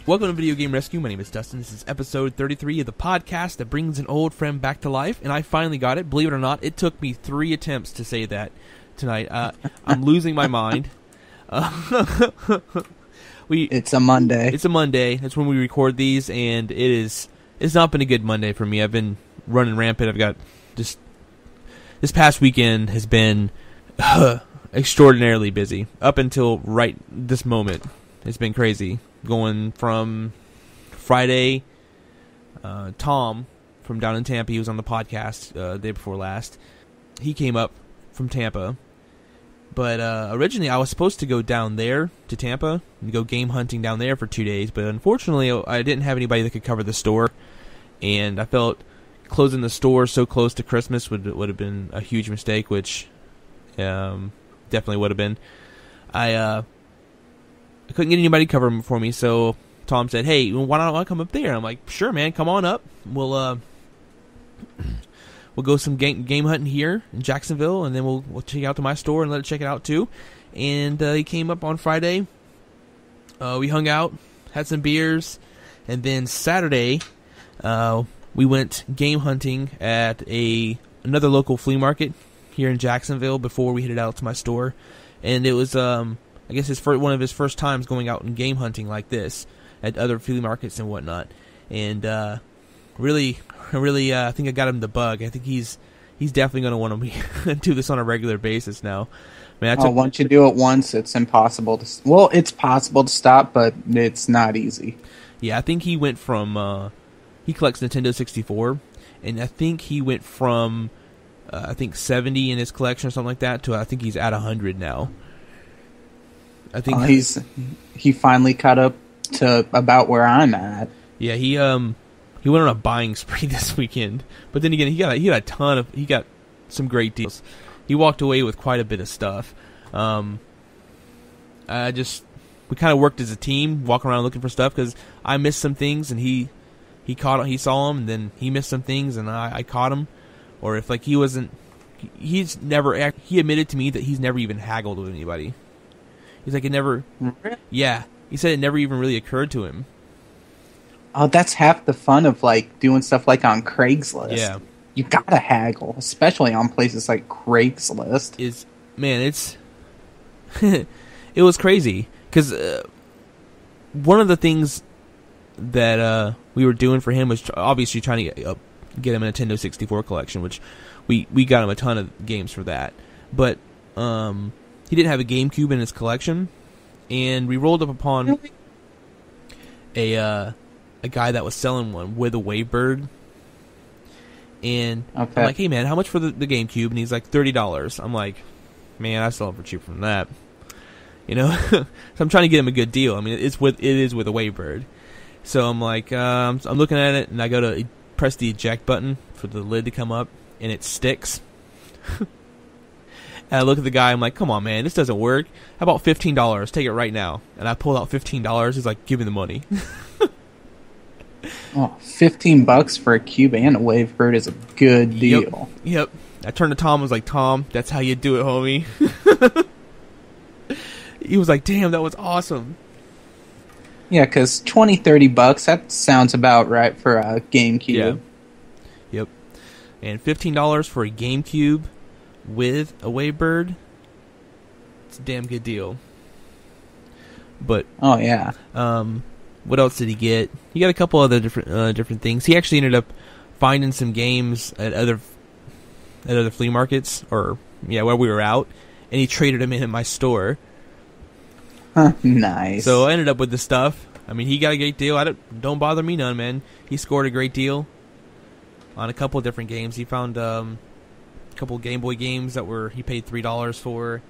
Welcome to Video Game Rescue. My name is Dustin. This is episode 33 of the podcast that brings an old friend back to life, and I finally got it. Believe it or not, it took me 3 attempts to say that tonight. I'm losing my mind. It's a Monday. It's a Monday. That's when we record these, and it's not been a good Monday for me. I've been running rampant. I've got this past weekend has been extraordinarily busy. Up until right this moment, it's been crazy. Going from Friday, Tom from down in Tampa, he was on the podcast the day before last. He came up from Tampa. But originally I was supposed to go down there to Tampa and go game hunting down there for 2 days. But unfortunately I didn't have anybody that could cover the store. And I felt closing the store so close to Christmas would have been a huge mistake, which definitely would have been. I couldn't get anybody to cover them for me, so Tom said, "Hey, why don't I come up there?" I'm like, "Sure, man, come on up. We'll go some game hunting here in Jacksonville, and then we'll check out to my store and let it check it out too." And he came up on Friday. We hung out, had some beers, and then Saturday we went game hunting at another local flea market here in Jacksonville before we headed out to my store. And it was I guess one of his first times going out and game hunting like this at other flea markets and whatnot. And really, I think I got him the bug. I think he's definitely going to want to do this on a regular basis now. Once you do it once, it's impossible to... Well, it's possible to stop, but it's not easy. Yeah, I think he went from... he collects Nintendo 64, and I think he went from... 70 in his collection or something like that to I think he's at 100 now. I think he finally caught up to about where I'm at. Yeah, he went on a buying spree this weekend, but then again he got some great deals. He walked away with quite a bit of stuff. We kind of worked as a team, walking around looking for stuff because I missed some things and he saw them, and then he missed some things and I caught him. Or if he admitted to me that he's never even haggled with anybody. He's like, it never... Yeah. He said it never even really occurred to him. Oh, that's half the fun of, doing stuff like on Craigslist. Yeah. You gotta haggle, especially on places like Craigslist. It was crazy. Because one of the things that we were doing for him was obviously trying to get him a Nintendo 64 collection, which we got him a ton of games for that. But... he didn't have a GameCube in his collection, and we rolled up upon a guy that was selling one with a Wavebird. And okay. I'm like, "Hey man, how much for the GameCube?" And he's like, $30. I'm like, "Man, I sell it for cheaper than that." So I'm trying to get him a good deal. I mean, it is with a Wavebird. So I'm like, I'm looking at it, and I go to press the eject button for the lid to come up, and it sticks. And I look at the guy, I'm like, "Come on, man, this doesn't work. How about $15? Take it right now." And I pulled out $15. He's like, "Give me the money." Oh, $15 for a cube and a Wavebird is a good deal. Yep. I turned to Tom and was like, "Tom, that's how you do it, homie." He was like, "Damn, that was awesome." Yeah, because $20-$30, that sounds about right for a GameCube. Yeah. Yep. And $15 for a GameCube with a Wavebird, it's a damn good deal. But oh yeah, what else did he get? He got a couple other different things. He actually ended up finding some games at other flea markets, or where we were out, and he traded them in my store. Nice. So I ended up with the stuff. I mean, he got a great deal. Don't bother me none, man. He scored a great deal on a couple of different games. He found couple Game Boy games that he paid $3 for.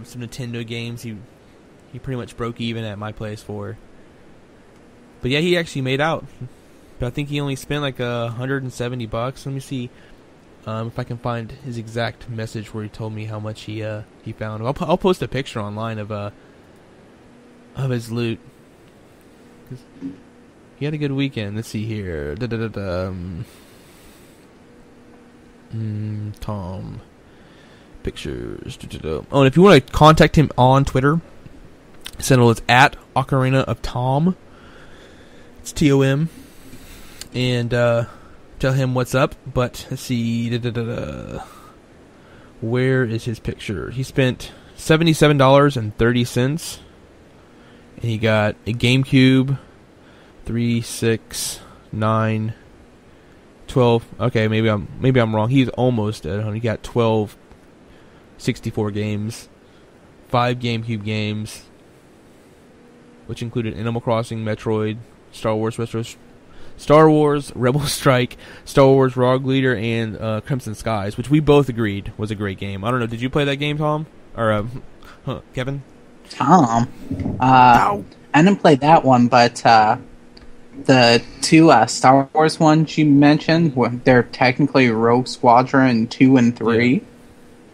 Some Nintendo games he pretty much broke even at my place for. But yeah, he actually made out. But I think he only spent like $170. Let me see if I can find his exact message where he told me how much he found. I'll post a picture online of his loot. He had a good weekend. Let's see here. Tom. Pictures. Oh, and if you want to contact him on Twitter, his handle is @Ocarina of Tom. It's TOM. And tell him what's up. But let's see. Where is his picture? He spent $77.30. And he got a GameCube, 3, 6, 9, 12. Okay, maybe I'm wrong. He's almost at 100. He got 12 64 games, 5 GameCube games, which included Animal Crossing, Metroid, Star Wars Rebel Strike, Star Wars Rogue Leader, and Crimson Skies, which we both agreed was a great game. I don't know. Did you play that game, Tom? Or Kevin? Tom. I didn't play that one, but the two Star Wars ones you mentioned, they're technically Rogue Squadron 2 and 3. Yeah.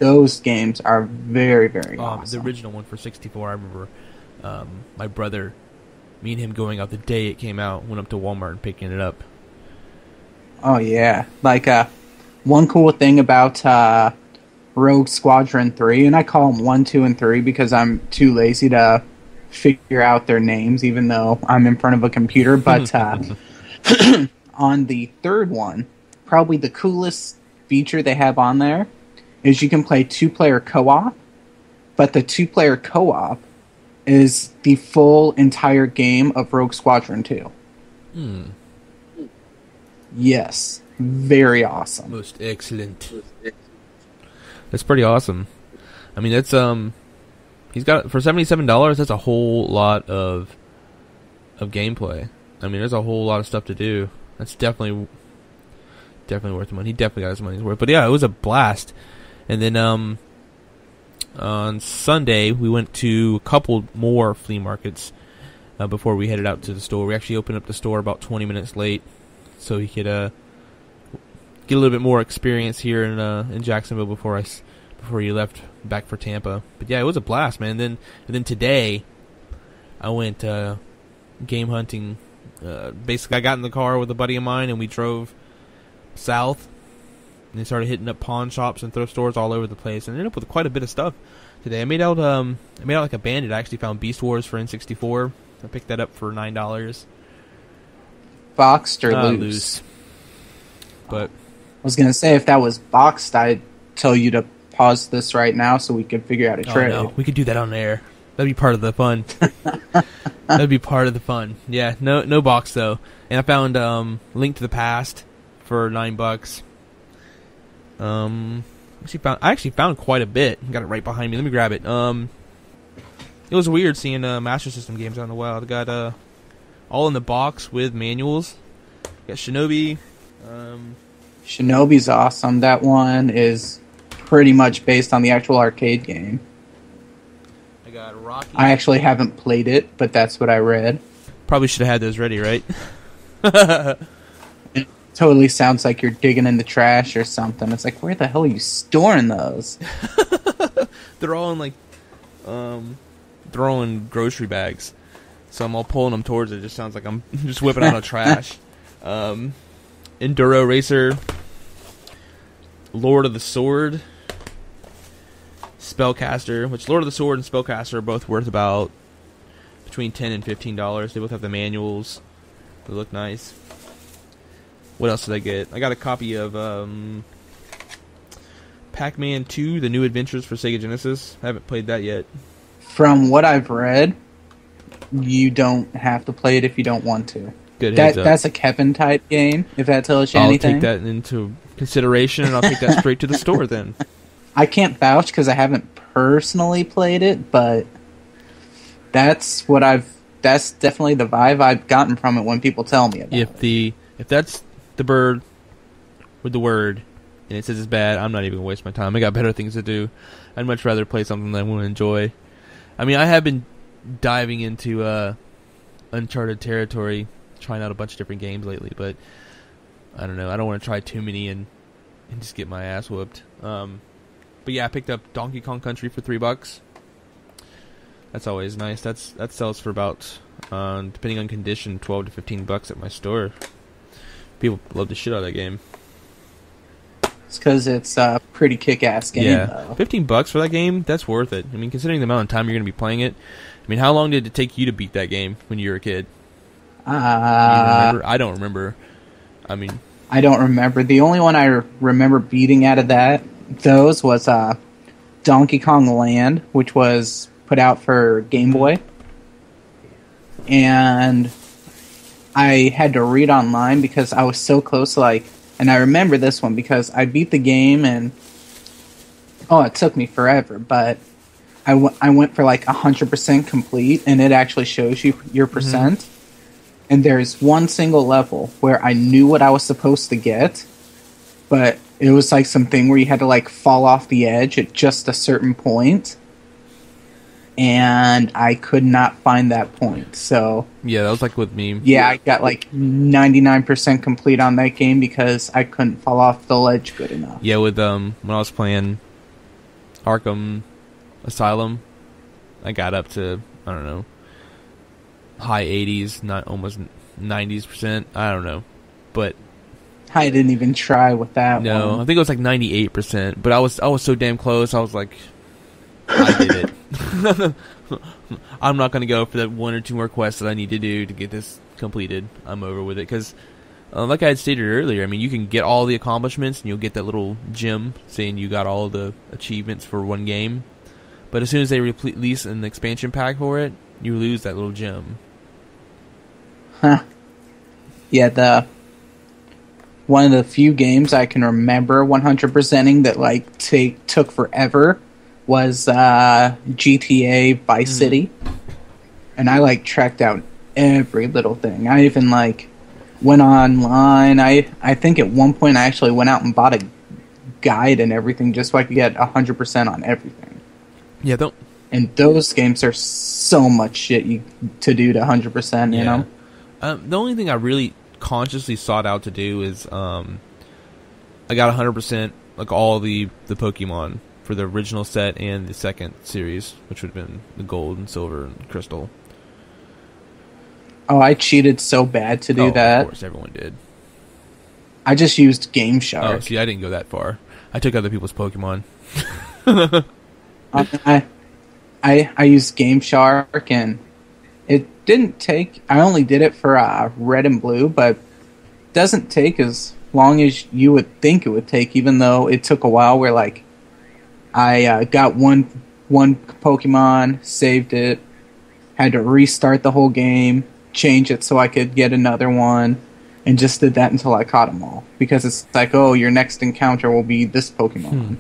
Those games are very, very awesome. The original one for 64, I remember my brother, me and him going out the day it came out, went up to Walmart and picking it up. Oh, yeah. Like, one cool thing about Rogue Squadron 3, and I call them 1, 2, and 3 because I'm too lazy to figure out their names, even though I'm in front of a computer. But on the third one, probably the coolest feature they have on there is you can play 2-player co-op, but the 2-player co-op is the full entire game of Rogue Squadron 2. Yes. Very awesome. Most excellent. That's pretty awesome. I mean, that's he's got, for $77, that's a whole lot of gameplay. I mean, there's a whole lot of stuff to do. That's definitely worth the money. He definitely got his money's worth. But yeah, it was a blast. And then on Sunday, we went to a couple more flea markets before we headed out to the store. We actually opened up the store about 20 minutes late, so he could get a little bit more experience here in Jacksonville before you left back for Tampa. But yeah, it was a blast, man. And then today, I went game hunting. Basically, I got in the car with a buddy of mine, and we drove south. And they started hitting up pawn shops and thrift stores all over the place, and ended up with quite a bit of stuff today. I made out like a bandit. I actually found Beast Wars for N64. I picked that up for $9. Boxed or loose? But I was gonna say, if that was boxed, I'd tell you to pause this right now so we could figure out a trade. No. We could do that on air. That'd be part of the fun. That'd be part of the fun. Yeah, no box though. And I found Link to the Past for $9. I actually found quite a bit. Got it right behind me. Let me grab it. It was weird seeing Master System games out in the wild. I got all in the box with manuals. Got Shinobi. Shinobi's awesome. That one is pretty much based on the actual arcade game. I got Rocky. I actually haven't played it, but that's what I read. Probably should have had those ready, right? It totally sounds like you're digging in the trash or something. It's like, where the hell are you storing those? They're all in they're all in grocery bags. So I'm all pulling them towards it. It just sounds like I'm just whipping out of trash. Enduro Racer, Lord of the Sword, Spellcaster, which Lord of the Sword and Spellcaster are both worth about between $10 and $15. They both have the manuals. They look nice. What else did I get? I got a copy of Pac-Man 2, The New Adventures for Sega Genesis. I haven't played that yet. From what I've read, you don't have to play it if you don't want to. Good heads up. That's a Kevin type game, if that tells you anything. I'll take that into consideration, and I'll take that straight to the store then. I can't vouch because I haven't personally played it, but that's definitely the vibe I've gotten from it when people tell me about it. If that's the bird with the word and it says it's bad, I'm not even gonna waste my time. I got better things to do. I'd much rather play something that I want to enjoy. I mean, I have been diving into uncharted territory, trying out a bunch of different games lately, but I don't know. I don't want to try too many and just get my ass whooped. But yeah, I picked up Donkey Kong Country for $3. That's always nice. That sells for about, depending on condition, $12 to $15 at my store. People love the shit out of that game. It's because it's a pretty kick-ass game, though. $15 for that game, that's worth it. I mean, considering the amount of time you're going to be playing it. I mean, how long did it take you to beat that game when you were a kid? You Uh, remember? I don't remember. I mean, I don't remember. The only one I remember beating out of those was Donkey Kong Land, which was put out for Game Boy. And I had to read online because I was so close, and I remember this one because I beat the game and, it took me forever, but I went for 100% complete, and it actually shows you your percent. And there's one single level where I knew what I was supposed to get, but it was something where you had to fall off the edge at just a certain point, and I could not find that point. So yeah, that was with me. yeah, I got 99% complete on that game because I couldn't fall off the ledge good enough. Yeah, with when I was playing Arkham Asylum, I got up to, I don't know, high 80s, not almost 90%. I don't know, but I didn't even try with that one. No, I think it was 98%, but I was so damn close. I was like, I did it. I'm not going to go for that one or two more quests that I need to do to get this completed. I'm over with it, because like I had stated earlier, I mean, you can get all the accomplishments and you'll get that little gem saying you got all the achievements for one game, but as soon as they release an expansion pack for it, you lose that little gem. Huh. Yeah, one of the few games I can remember 100%ing that took forever was GTA Vice City, and I tracked out every little thing. I even went online. I think at one point I actually went out and bought a guide and everything just so I could get 100% on everything. Yeah, don't. And those games are so much shit to do to 100%. You know. The only thing I really consciously sought out to do is I got 100% all the Pokemon for the original set and the second series, which would have been the gold and silver and crystal. Oh, I cheated so bad to do that. Of course, everyone did. I just used Game Shark. Oh, see, I didn't go that far. I took other people's Pokemon. I used Game Shark, and it didn't take. I only did it for red and blue, but it doesn't take as long as you would think it would take. Even though it took a while, where I got one Pokemon, saved it, had to restart the whole game, change it so I could get another one, and just did that until I caught them all. Because it's your next encounter will be this Pokemon.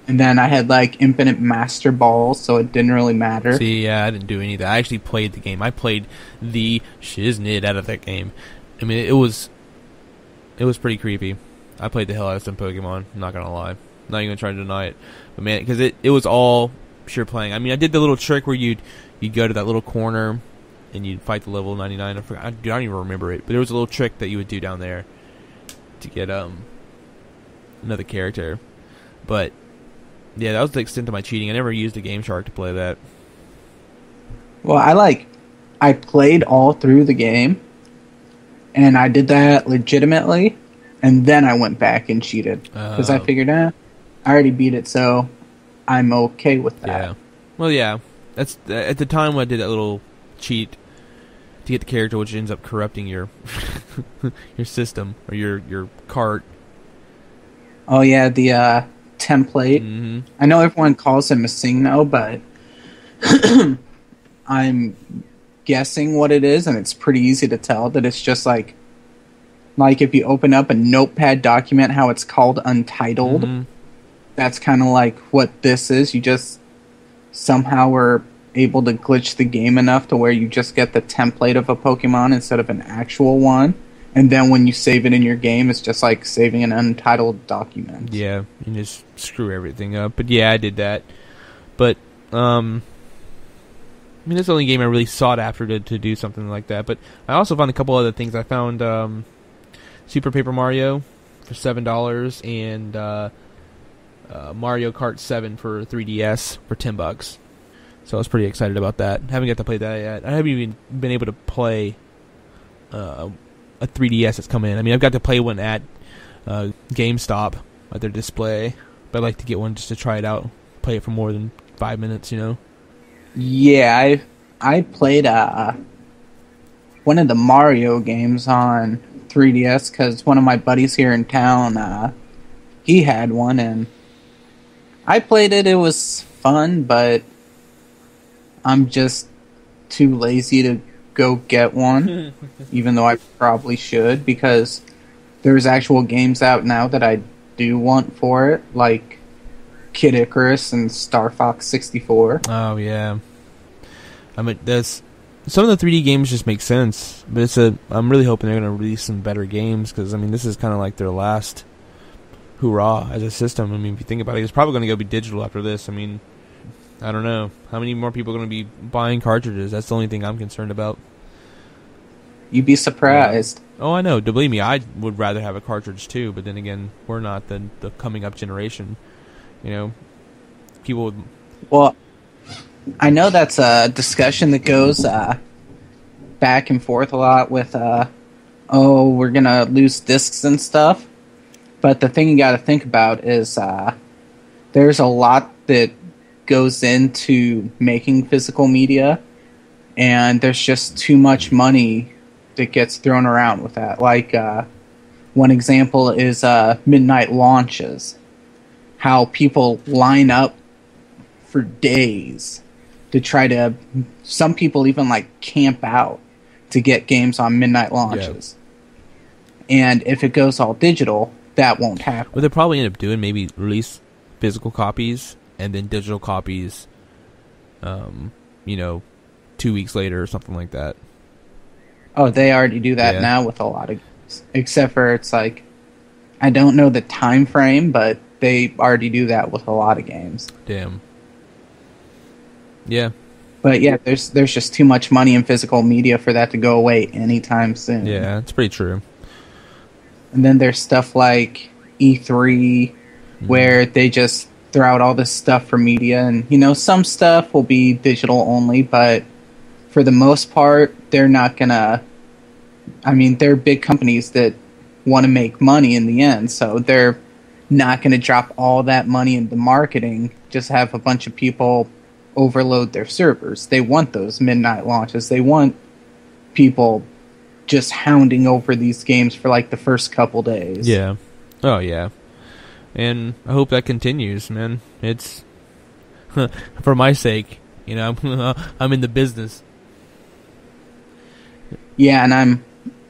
And then I had infinite Master Balls, so it didn't really matter. See, yeah, I didn't do any of that. I actually played the game. I played the shiznit out of that game. I mean, it was pretty creepy. I played the hell out of some Pokemon, I'm not gonna lie. Not even trying to deny it. But man, because it was all pure playing. I mean, I did the little trick where you'd go to that little corner and you'd fight the level 99. I don't even remember it. But there was a little trick that you would do down there to get another character. But yeah, that was the extent of my cheating. I never used a Game Shark to play that. Well, I played all through the game, and I did that legitimately, and then I went back and cheated. Because I figured, I already beat it, so I'm okay with that. Yeah. Well, yeah. That's at the time when I did that little cheat to get the character, which ends up corrupting your your system or your cart. Oh yeah, the template. Mm-hmm. I know everyone calls him a Signo, but I'm guessing what it is, and it's pretty easy to tell that it's just like if you open up a notepad document, how it's called Untitled. Mm-hmm. That's kind of like what this is. You just somehow were able to glitch the game enough to where you just get the template of a Pokemon instead of an actual one. And then when you save it in your game, it's just like saving an untitled document. Yeah, you just screw everything up. But yeah, I did that. But, I mean, that's the only game I really sought after to do something like that. But I also found a couple other things. I found Super Paper Mario for $7 and Mario Kart 7 for 3DS for $10. So I was pretty excited about that. Haven't got to play that yet. I haven't even been able to play a 3DS that's coming in. I mean, I've got to play one at GameStop at their display, but I'd like to get one just to try it out, play it for more than 5 minutes, you know? Yeah, I played one of the Mario games on 3DS because one of my buddies here in town, he had one, and I played it. It was fun, but I'm just too lazy to go get one, even though I probably should, because there's actual games out now that I do want for it, like Kid Icarus and Star Fox 64. Oh, yeah. I mean, some of the 3D games just make sense, but I'm really hoping they're going to release some better games, because, I mean, this is kind of like their last hurrah as a system. I mean, if you think about it, it's probably going to go be digital after this. I mean, I don't know. How many more people are going to be buying cartridges? That's the only thing I'm concerned about. You'd be surprised. Oh, I know. Believe me, I would rather have a cartridge too, but then again, we're not the coming up generation. You know, people would... Well, I know that's a discussion that goes back and forth a lot with, we're going to lose discs and stuff. But the thing you got to think about is there's a lot that goes into making physical media, and there's just too much money that gets thrown around with that. Like, one example is midnight launches. How people line up for days to try to... Some people even, like, camp out to get games on midnight launches. Yeah. And if it goes all digital, that won't happen. What they'll probably end up doing, maybe release physical copies and then digital copies, 2 weeks later or something like that. Oh, they already do that now with a lot of games. Except for it's like, I don't know the time frame, but they already do that with a lot of games. Damn. Yeah. But yeah, there's just too much money in physical media for that to go away anytime soon. Yeah, it's pretty true. And then there's stuff like E3, where they just throw out all this stuff for media, and some stuff will be digital only, but for the most part, they're not gonna... I mean, they're big companies that want to make money in the end, so they're not going to drop all that money into marketing, just have a bunch of people overload their servers. They want those midnight launches. They want people just hounding over these games for like the first couple days. Yeah. Oh, yeah. And I hope that continues, man. It's... for my sake, I'm in the business. Yeah, and I'm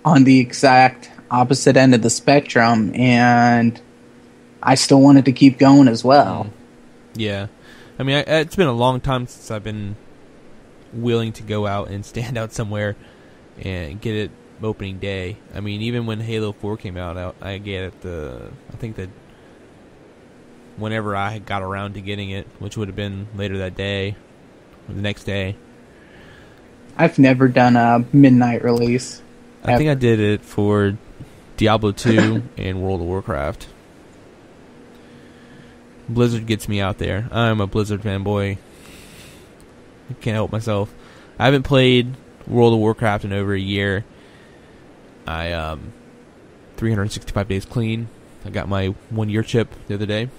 on the exact opposite end of the spectrum, and I still wanted to keep going as well. Yeah. I mean, it's been a long time since I've been willing to go out and stand out somewhere and get it opening day. I mean, even when Halo 4 came out, I get it I think that whenever I got around to getting it, which would have been later that day, or the next day. I've never done a midnight release. I think I did it for Diablo 2 and World of Warcraft. Blizzard gets me out there. I'm a Blizzard fanboy. I can't help myself. I haven't played World of Warcraft in over a year. 365 days clean. I got my 1-year chip the other day.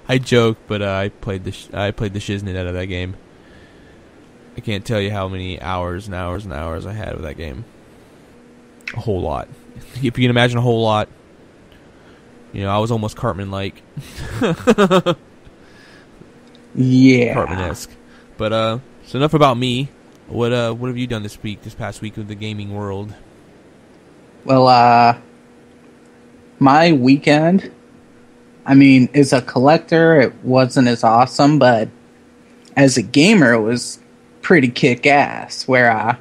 I joke, but I played the shiznit out of that game. I can't tell you how many hours and hours and hours I had with that game. A whole lot. If you can imagine a whole lot. I was almost Cartman-like. Yeah. Cartman-esque. But, so enough about me. What have you done this past week with the gaming world? Well, my weekend, I mean, as a collector, it wasn't as awesome, but as a gamer, it was pretty kick-ass, where I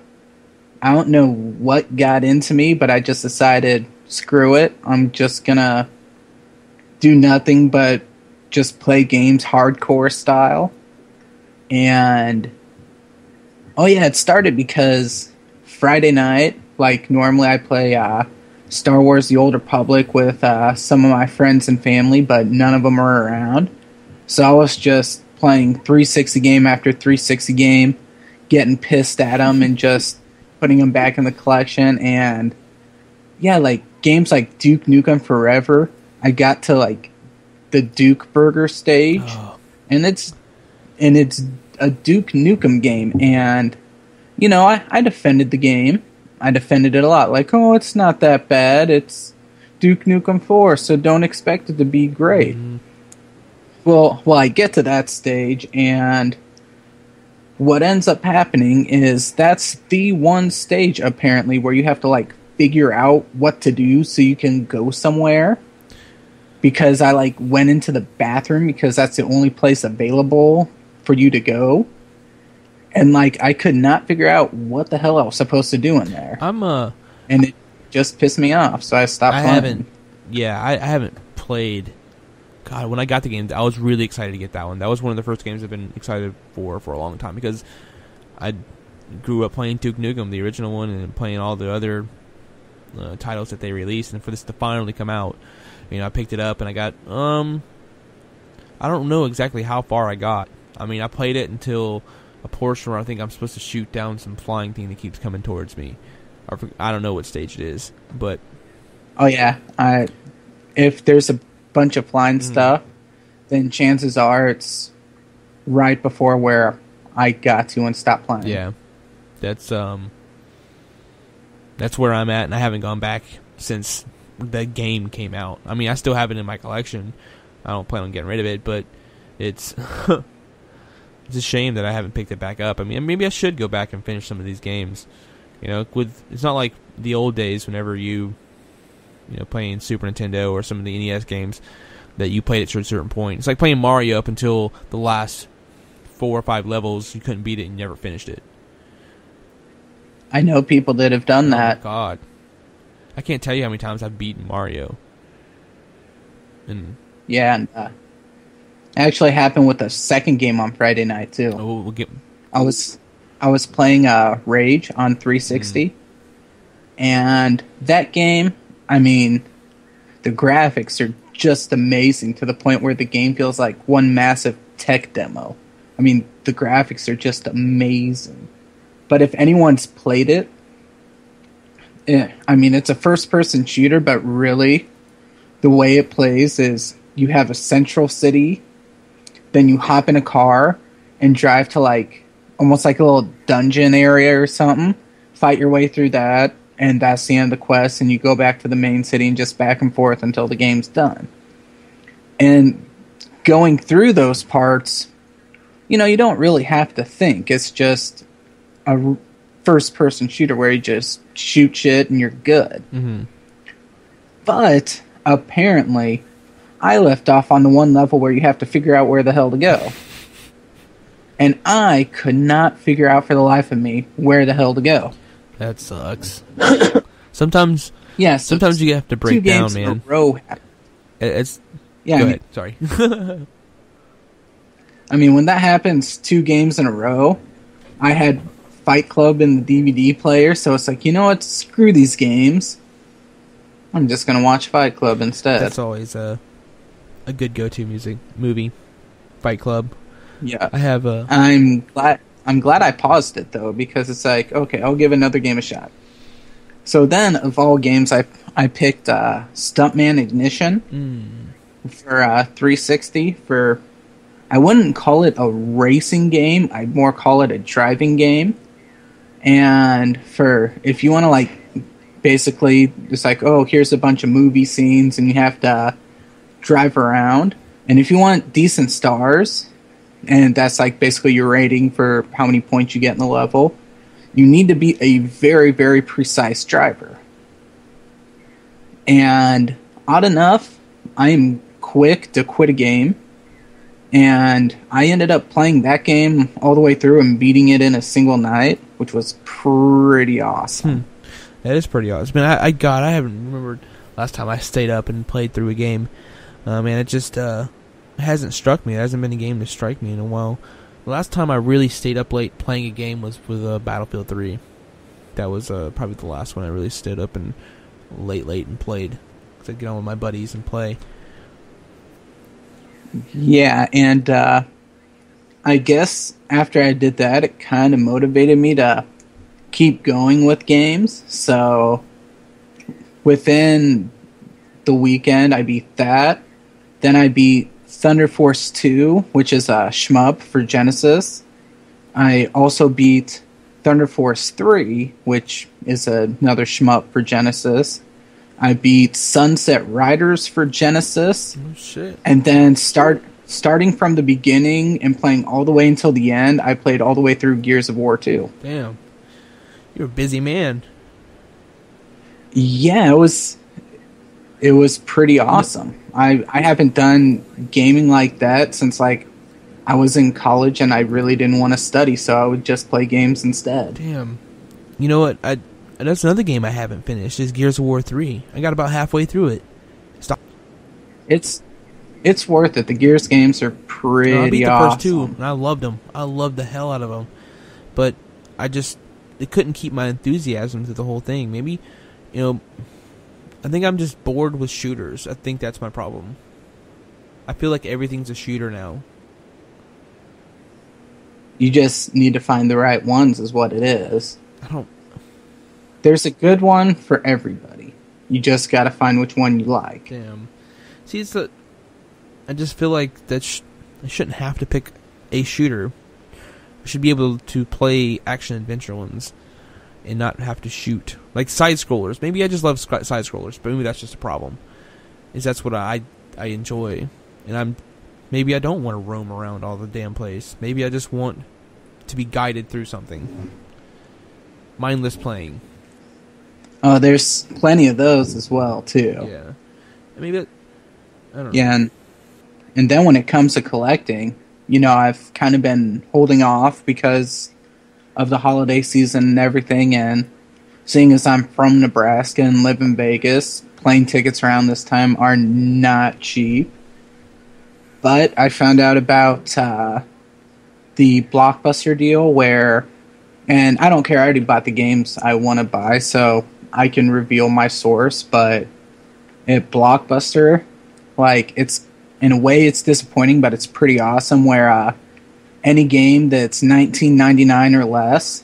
don't know what got into me, but I just decided, screw it, I'm just gonna do nothing but just play games hardcore style. And it started because Friday night, like normally I play Star Wars The Old Republic with some of my friends and family, but none of them are around. So I was just playing 360 game after 360 game, getting pissed at them and just putting them back in the collection. And yeah, like games like Duke Nukem Forever, I got to like the Duke Burger stage, and it's a Duke Nukem game, and I defended the game. I defended it a lot. Like, oh, it's not that bad. It's Duke Nukem 4, so don't expect it to be great. Mm-hmm. Well, I get to that stage, and what ends up happening is that's the one stage, apparently, where you have to, like, figure out what to do so you can go somewhere. Because I, like, went into the bathroom because that's the only place available for you to go. And, like, I could not figure out what the hell I was supposed to do in there. And it just pissed me off, so I stopped playing. I haven't played... God, when I got the game, I was really excited to get that one. That was one of the first games I've been excited for a long time, because I grew up playing Duke Nukem, the original one, and playing all the other titles that they released, and for this to finally come out, I picked it up, and I got... I don't know exactly how far I got. I mean, I played it until... a portion where I think I'm supposed to shoot down some flying thing that keeps coming towards me. I don't know what stage it is, but... Oh, yeah. If there's a bunch of flying stuff, then chances are it's right before where I got to and stopped playing. Yeah. That's where I'm at, and I haven't gone back since the game came out. I mean, I still have it in my collection. I don't plan on getting rid of it, but it's... It's a shame that I haven't picked it back up. I mean, maybe I should go back and finish some of these games. It's not like the old days whenever playing Super Nintendo or some of the NES games that you played it to a certain point. It's like playing Mario up until the last 4 or 5 levels. You couldn't beat it and never finished it. I know people that have done that. Oh, God. I can't tell you how many times I've beaten Mario. Yeah, and actually happened with the second game on Friday night too. Oh, I was playing Rage on 360, and that game, I mean, the graphics are just amazing to the point where the game feels like one massive tech demo. I mean, the graphics are just amazing. But if anyone's played it, I mean, it's a first-person shooter, but really, the way it plays is you have a central city. Then you hop in a car and drive to, like, almost like a little dungeon area or something. Fight your way through that, and that's the end of the quest. And you go back to the main city and just back and forth until the game's done. And going through those parts, you don't really have to think. It's just a first-person shooter where you just shoot shit and you're good. Mm-hmm. But, apparently... I left off on the one level where you have to figure out where the hell to go. And I could not figure out for the life of me where the hell to go. That sucks. Sometimes you have to break down, man. 2 games in a row. Go ahead. Sorry. I mean, when that happens 2 games in a row, I had Fight Club in the DVD player, so it's like, you know what? Screw these games. I'm just going to watch Fight Club instead. That's always a good go-to movie, Fight Club. Yeah, I have a. I'm glad I paused it though, because it's like, okay, I'll give another game a shot. So then, of all games, I picked Stuntman Ignition for 360. I wouldn't call it a racing game; I'd more call it a driving game. And if you want to, like, basically, it's like, oh, here's a bunch of movie scenes, and you have to drive around. And if you want decent stars, and that's like basically your rating for how many points you get in the level, you need to be a very, very precise driver. And odd enough, I am quick to quit a game, and I ended up playing that game all the way through and beating it in a single night, which was pretty awesome. That is pretty awesome. I mean, I haven't remembered last time I stayed up and played through a game. Man, it just hasn't struck me. It hasn't been a game to strike me in a while. The last time I really stayed up late playing a game was with Battlefield 3. That was probably the last one I really stayed up and late and played. Because I'd get on with my buddies and play. Yeah, and I guess after I did that, it kind of motivated me to keep going with games. So within the weekend, I beat that. Then I beat Thunder Force 2, which is a shmup for Genesis. I also beat Thunder Force 3, which is another shmup for Genesis. I beat Sunset Riders for Genesis. Oh, shit. And then starting from the beginning and playing all the way until the end, I played all the way through Gears of War 2. Damn. You're a busy man. Yeah, it was pretty awesome. I haven't done gaming like that since like I was in college and I really didn't want to study, so I would just play games instead. Damn. You know what? That's another game I haven't finished, is Gears of War 3. I got about halfway through it. Stop. It's worth it. The Gears games are pretty awesome. I beat the first two, and I loved them. I loved the hell out of them. But it couldn't keep my enthusiasm through the whole thing. Maybe, I think I'm just bored with shooters. I think that's my problem. I feel like everything's a shooter now. You just need to find the right ones is what it is. I don't... There's a good one for everybody. You just gotta find which one you like. Damn. See, I just feel like I shouldn't have to pick a shooter. I should be able to play action-adventure ones and not have to shoot. Like side-scrollers. Maybe I just love side-scrollers, but maybe that's just a problem. That's what I enjoy. And maybe I don't want to roam around all the damn place. Maybe I just want to be guided through something. Mindless playing. Oh, there's plenty of those as well, too. Yeah. Maybe I don't know. Yeah, and then when it comes to collecting, I've kind of been holding off because of the holiday season and everything, and seeing as I'm from Nebraska and live in Vegas, plane tickets around this time are not cheap. But I found out about the Blockbuster deal and I don't care, I already bought the games I want to buy, so I can reveal my source, but at Blockbuster, in a way it's disappointing, but it's pretty awesome, where any game that's $19.99 or less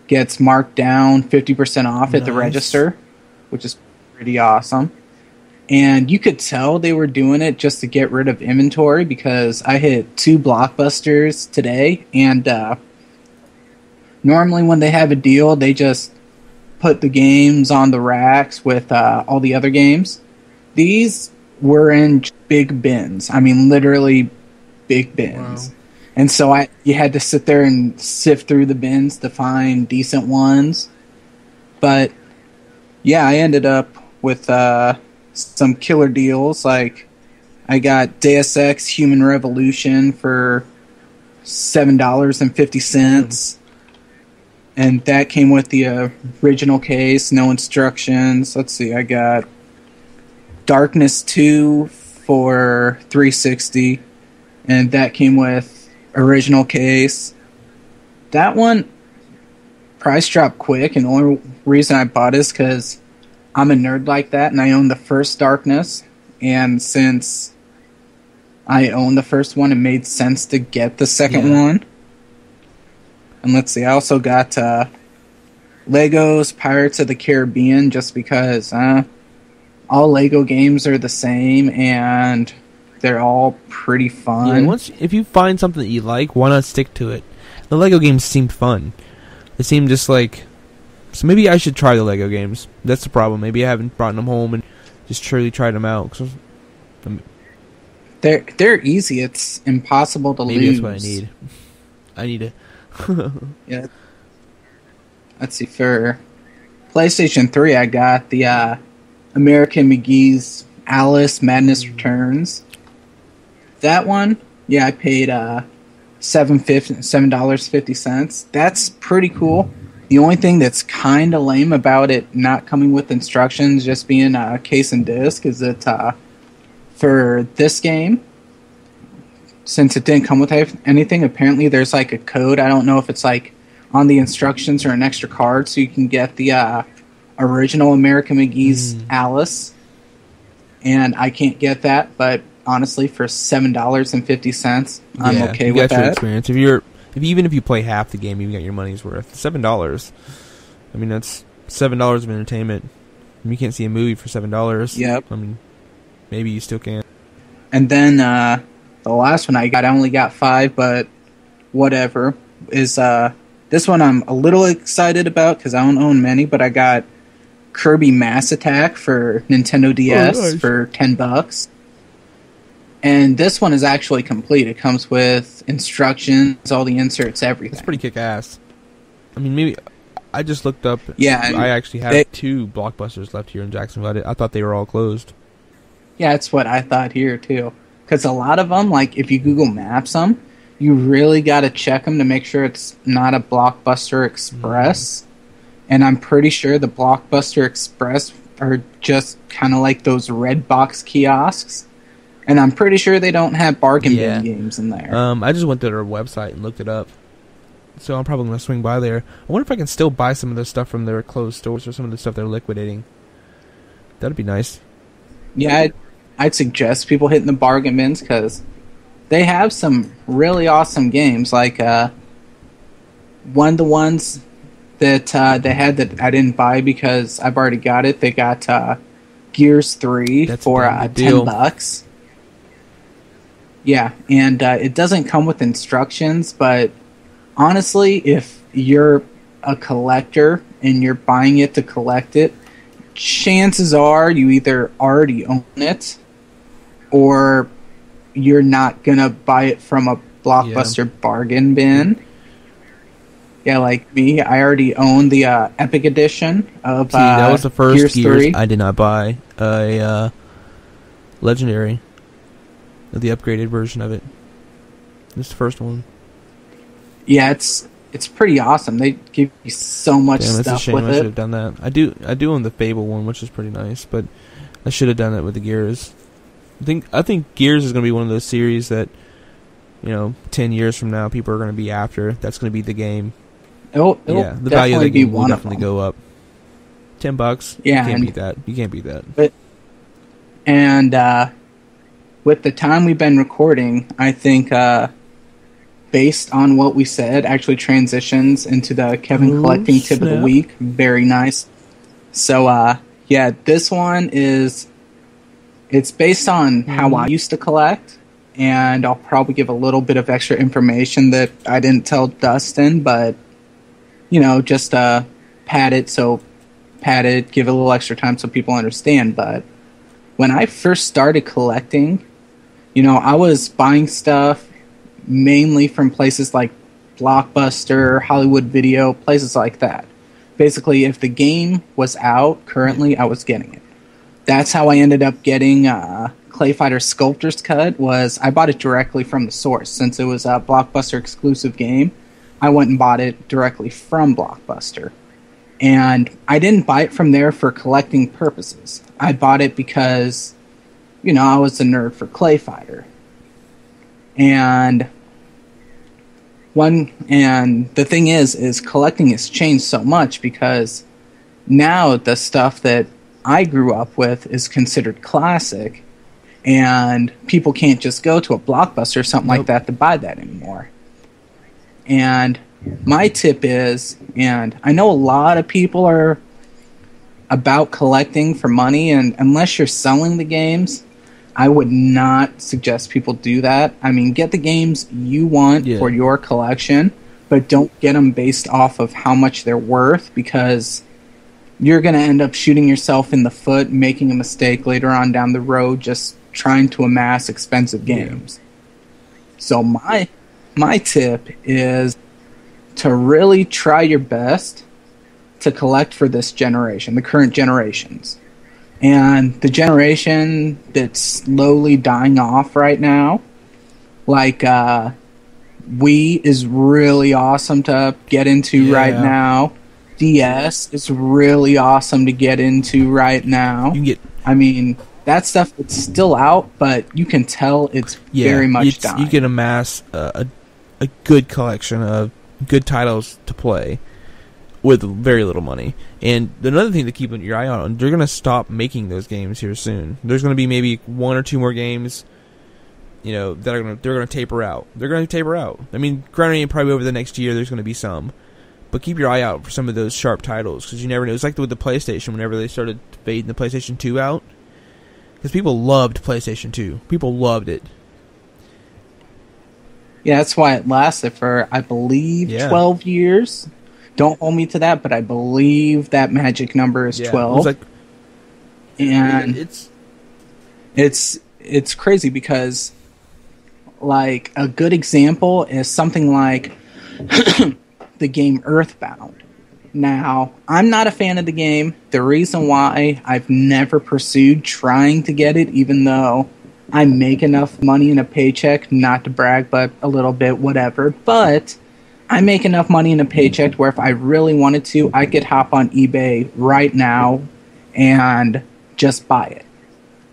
gets marked down 50% off at the register, which is pretty awesome. And you could tell they were doing it just to get rid of inventory, because I hit 2 Blockbusters today, and normally when they have a deal, they just put the games on the racks with all the other games. These were in big bins. I mean, literally big bins. Wow. And so you had to sit there and sift through the bins to find decent ones. But yeah, I ended up with some killer deals. Like, I got Deus Ex Human Revolution for $7.50. And that came with the original case, no instructions. Let's see, I got Darkness 2 for $3.60, and that came with original case. That one, price dropped quick, and the only reason I bought it is because I'm a nerd like that, and I own the first Darkness, and since I own the first one, it made sense to get the second one. And let's see, I also got Legos Pirates of the Caribbean, just because all Lego games are the same, and they're all pretty fun. Yeah, if you find something that you like, why not stick to it? The Lego games seemed fun. They seemed just like... So maybe I should try the Lego games. That's the problem. Maybe I haven't brought them home and just truly tried them out. They're easy. It's impossible to lose. Maybe that's what I need. I need to... Yeah. Let's see, for PlayStation 3, I got the American McGee's Alice Madness Returns. That one, I paid $7.50. That's pretty cool. The only thing that's kind of lame about it not coming with instructions, just being a case and disc, is that for this game, since it didn't come with anything, apparently there's like a code. I don't know if it's like on the instructions or an extra card, so you can get the original American McGee's Alice. And I can't get that, but honestly, for $7.50, I'm okay with that. Your experience. Even if you play half the game, you get your money's worth. $7. I mean, that's $7 of entertainment. You can't see a movie for $7. Yep. I mean, maybe you still can. And then the last one I only got 5, but whatever, is the This one I'm a little excited about because I don't own many, but I got Kirby Mass Attack for Nintendo DS for $10. And this one is actually complete. It comes with instructions, all the inserts, everything. It's pretty kick-ass. I mean, maybe... I just looked up. Yeah. I actually have 2 Blockbusters left here in Jacksonville. I thought they were all closed. Yeah, that's what I thought here, too. Because a lot of them, like, if you Google Maps them, you really got to check them to make sure it's not a Blockbuster Express. And I'm pretty sure the Blockbuster Express are just kind of like those red box kiosks. And I'm pretty sure they don't have bargain bin games in there. I just went to their website and looked it up. So I'm probably going to swing by there. I wonder if I can still buy some of the stuff from their closed stores or some of the stuff they're liquidating. That'd be nice. Yeah, I'd suggest people hitting the bargain bins because they have some really awesome games. Like one of the ones that they had that I didn't buy because I've already got it. They got Gears 3 for $10. Yeah, and it doesn't come with instructions, but honestly, if you're a collector and you're buying it to collect it, chances are you either already own it or you're not going to buy it from a Blockbuster bargain bin. Yeah, like me, I already own the Epic Edition of that was the first Gears 3. I did not buy a Legendary. The upgraded version of it. This is the first one. Yeah, it's pretty awesome. They give you so much stuff with it. It's a shame I should have done that. I do own the Fable one, which is pretty nice, but I should have done it with the Gears. I think Gears is going to be one of those series that, 10 years from now people are going to be after. That's going to be the game. The value of the game will definitely go up. $10. Yeah, you can't beat that. You can't beat that. With the time we've been recording, I think based on what we said, actually transitions into the Kevin collecting tip of the week. Very nice. So, this one it's based on how I used to collect, and I'll probably give a little bit of extra information that I didn't tell Dustin, but, just pad it, give it a little extra time so people understand. But when I first started collecting, I was buying stuff mainly from places like Blockbuster, Hollywood Video, places like that. Basically, if the game was out currently, I was getting it. That's how I ended up getting Clay Fighter Sculptor's Cut. I bought it directly from the source. Since it was a Blockbuster exclusive game, I went and bought it directly from Blockbuster. And I didn't buy it from there for collecting purposes. I bought it because, I was a nerd for Clay Fighter. And the thing is collecting has changed so much because now the stuff that I grew up with is considered classic, and people can't just go to a Blockbuster or something like that to buy that anymore. And my tip is, and I know a lot of people are about collecting for money, and unless you're selling the games, I would not suggest people do that. I mean, get the games you want for your collection, but don't get them based off of how much they're worth, because you're going to end up shooting yourself in the foot, making a mistake later on down the road, just trying to amass expensive games. So my tip is to really try your best to collect for this generation, the current generations. And the generation that's slowly dying off right now, like Wii is really awesome to get into right now. DS is really awesome to get into right now. I mean, that stuff is still out, but you can tell it's very much dying. You can amass a good collection of good titles to play with very little money. And another thing to keep your eye on, they're going to stop making those games here soon. There's going to be maybe 1 or 2 more games, that they're going to taper out. They're going to taper out. I mean, granted, probably over the next year, there's going to be some. But keep your eye out for some of those sharp titles, because you never know. It's like with the PlayStation, whenever they started fading the PlayStation 2 out. Because people loved PlayStation 2. People loved it. Yeah, that's why it lasted for, I believe, Yeah. 12 years. Don't hold me to that, but I believe that magic number is Yeah, 12. it was like And it's it's crazy because, like, a good example is something like the game Earthbound. Now, I'm not a fan of the game. The reason why I've never pursued trying to get it, even though I make enough money in a paycheck, not to brag, but a little bit, whatever. But I make enough money in a paycheck where if I really wanted to, I could hop on eBay right now and just buy it.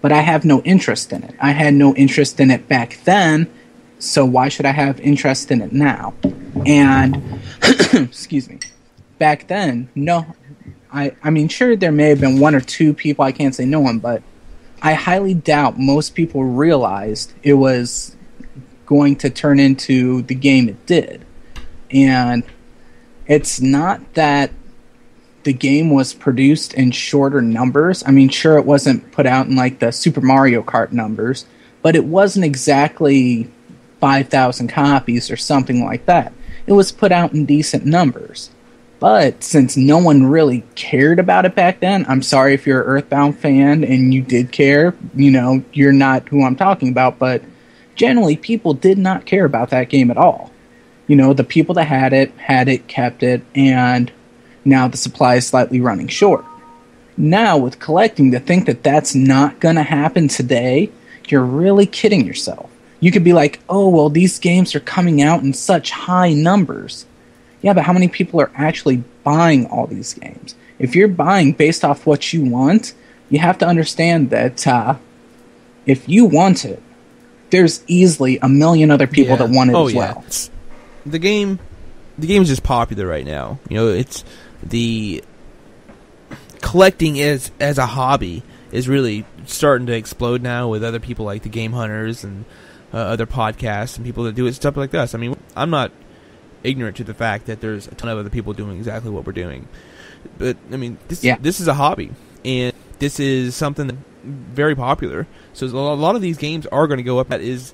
But I have no interest in it. I had no interest in it back then, so why should I have interest in it now? And, excuse me, back then, no, I mean, sure, there may have been one or two people, I can't say no one, but I highly doubt most people realized it was going to turn into the game it did. And it's not that the game was produced in shorter numbers. I mean, sure, it wasn't put out in like the Super Mario Kart numbers, but it wasn't exactly 5,000 copies or something like that. It was put out in decent numbers. But since no one really cared about it back then, I'm sorry if you're an Earthbound fan and you did care, you know, you're not who I'm talking about, but generally people did not care about that game at all. You know, the people that had it, kept it, and now the supply is slightly running short. Now, with collecting, to think that that's not going to happen today, you're really kidding yourself. You could be like, oh, well, these games are coming out in such high numbers. Yeah, but how many people are actually buying all these games? If you're buying based off what you want, you have to understand that if you want it, there's easily a million other people that want it as well. The game is just popular right now. You know, it's the collecting as a hobby is really starting to explode now with other people like the Game Hunters and other podcasts and people that do it stuff like this. I mean, I'm not ignorant to the fact that there's a ton of other people doing exactly what we're doing, but I mean, this is a hobby, and this is something that very popular. So a lot of these games are going to go up. That's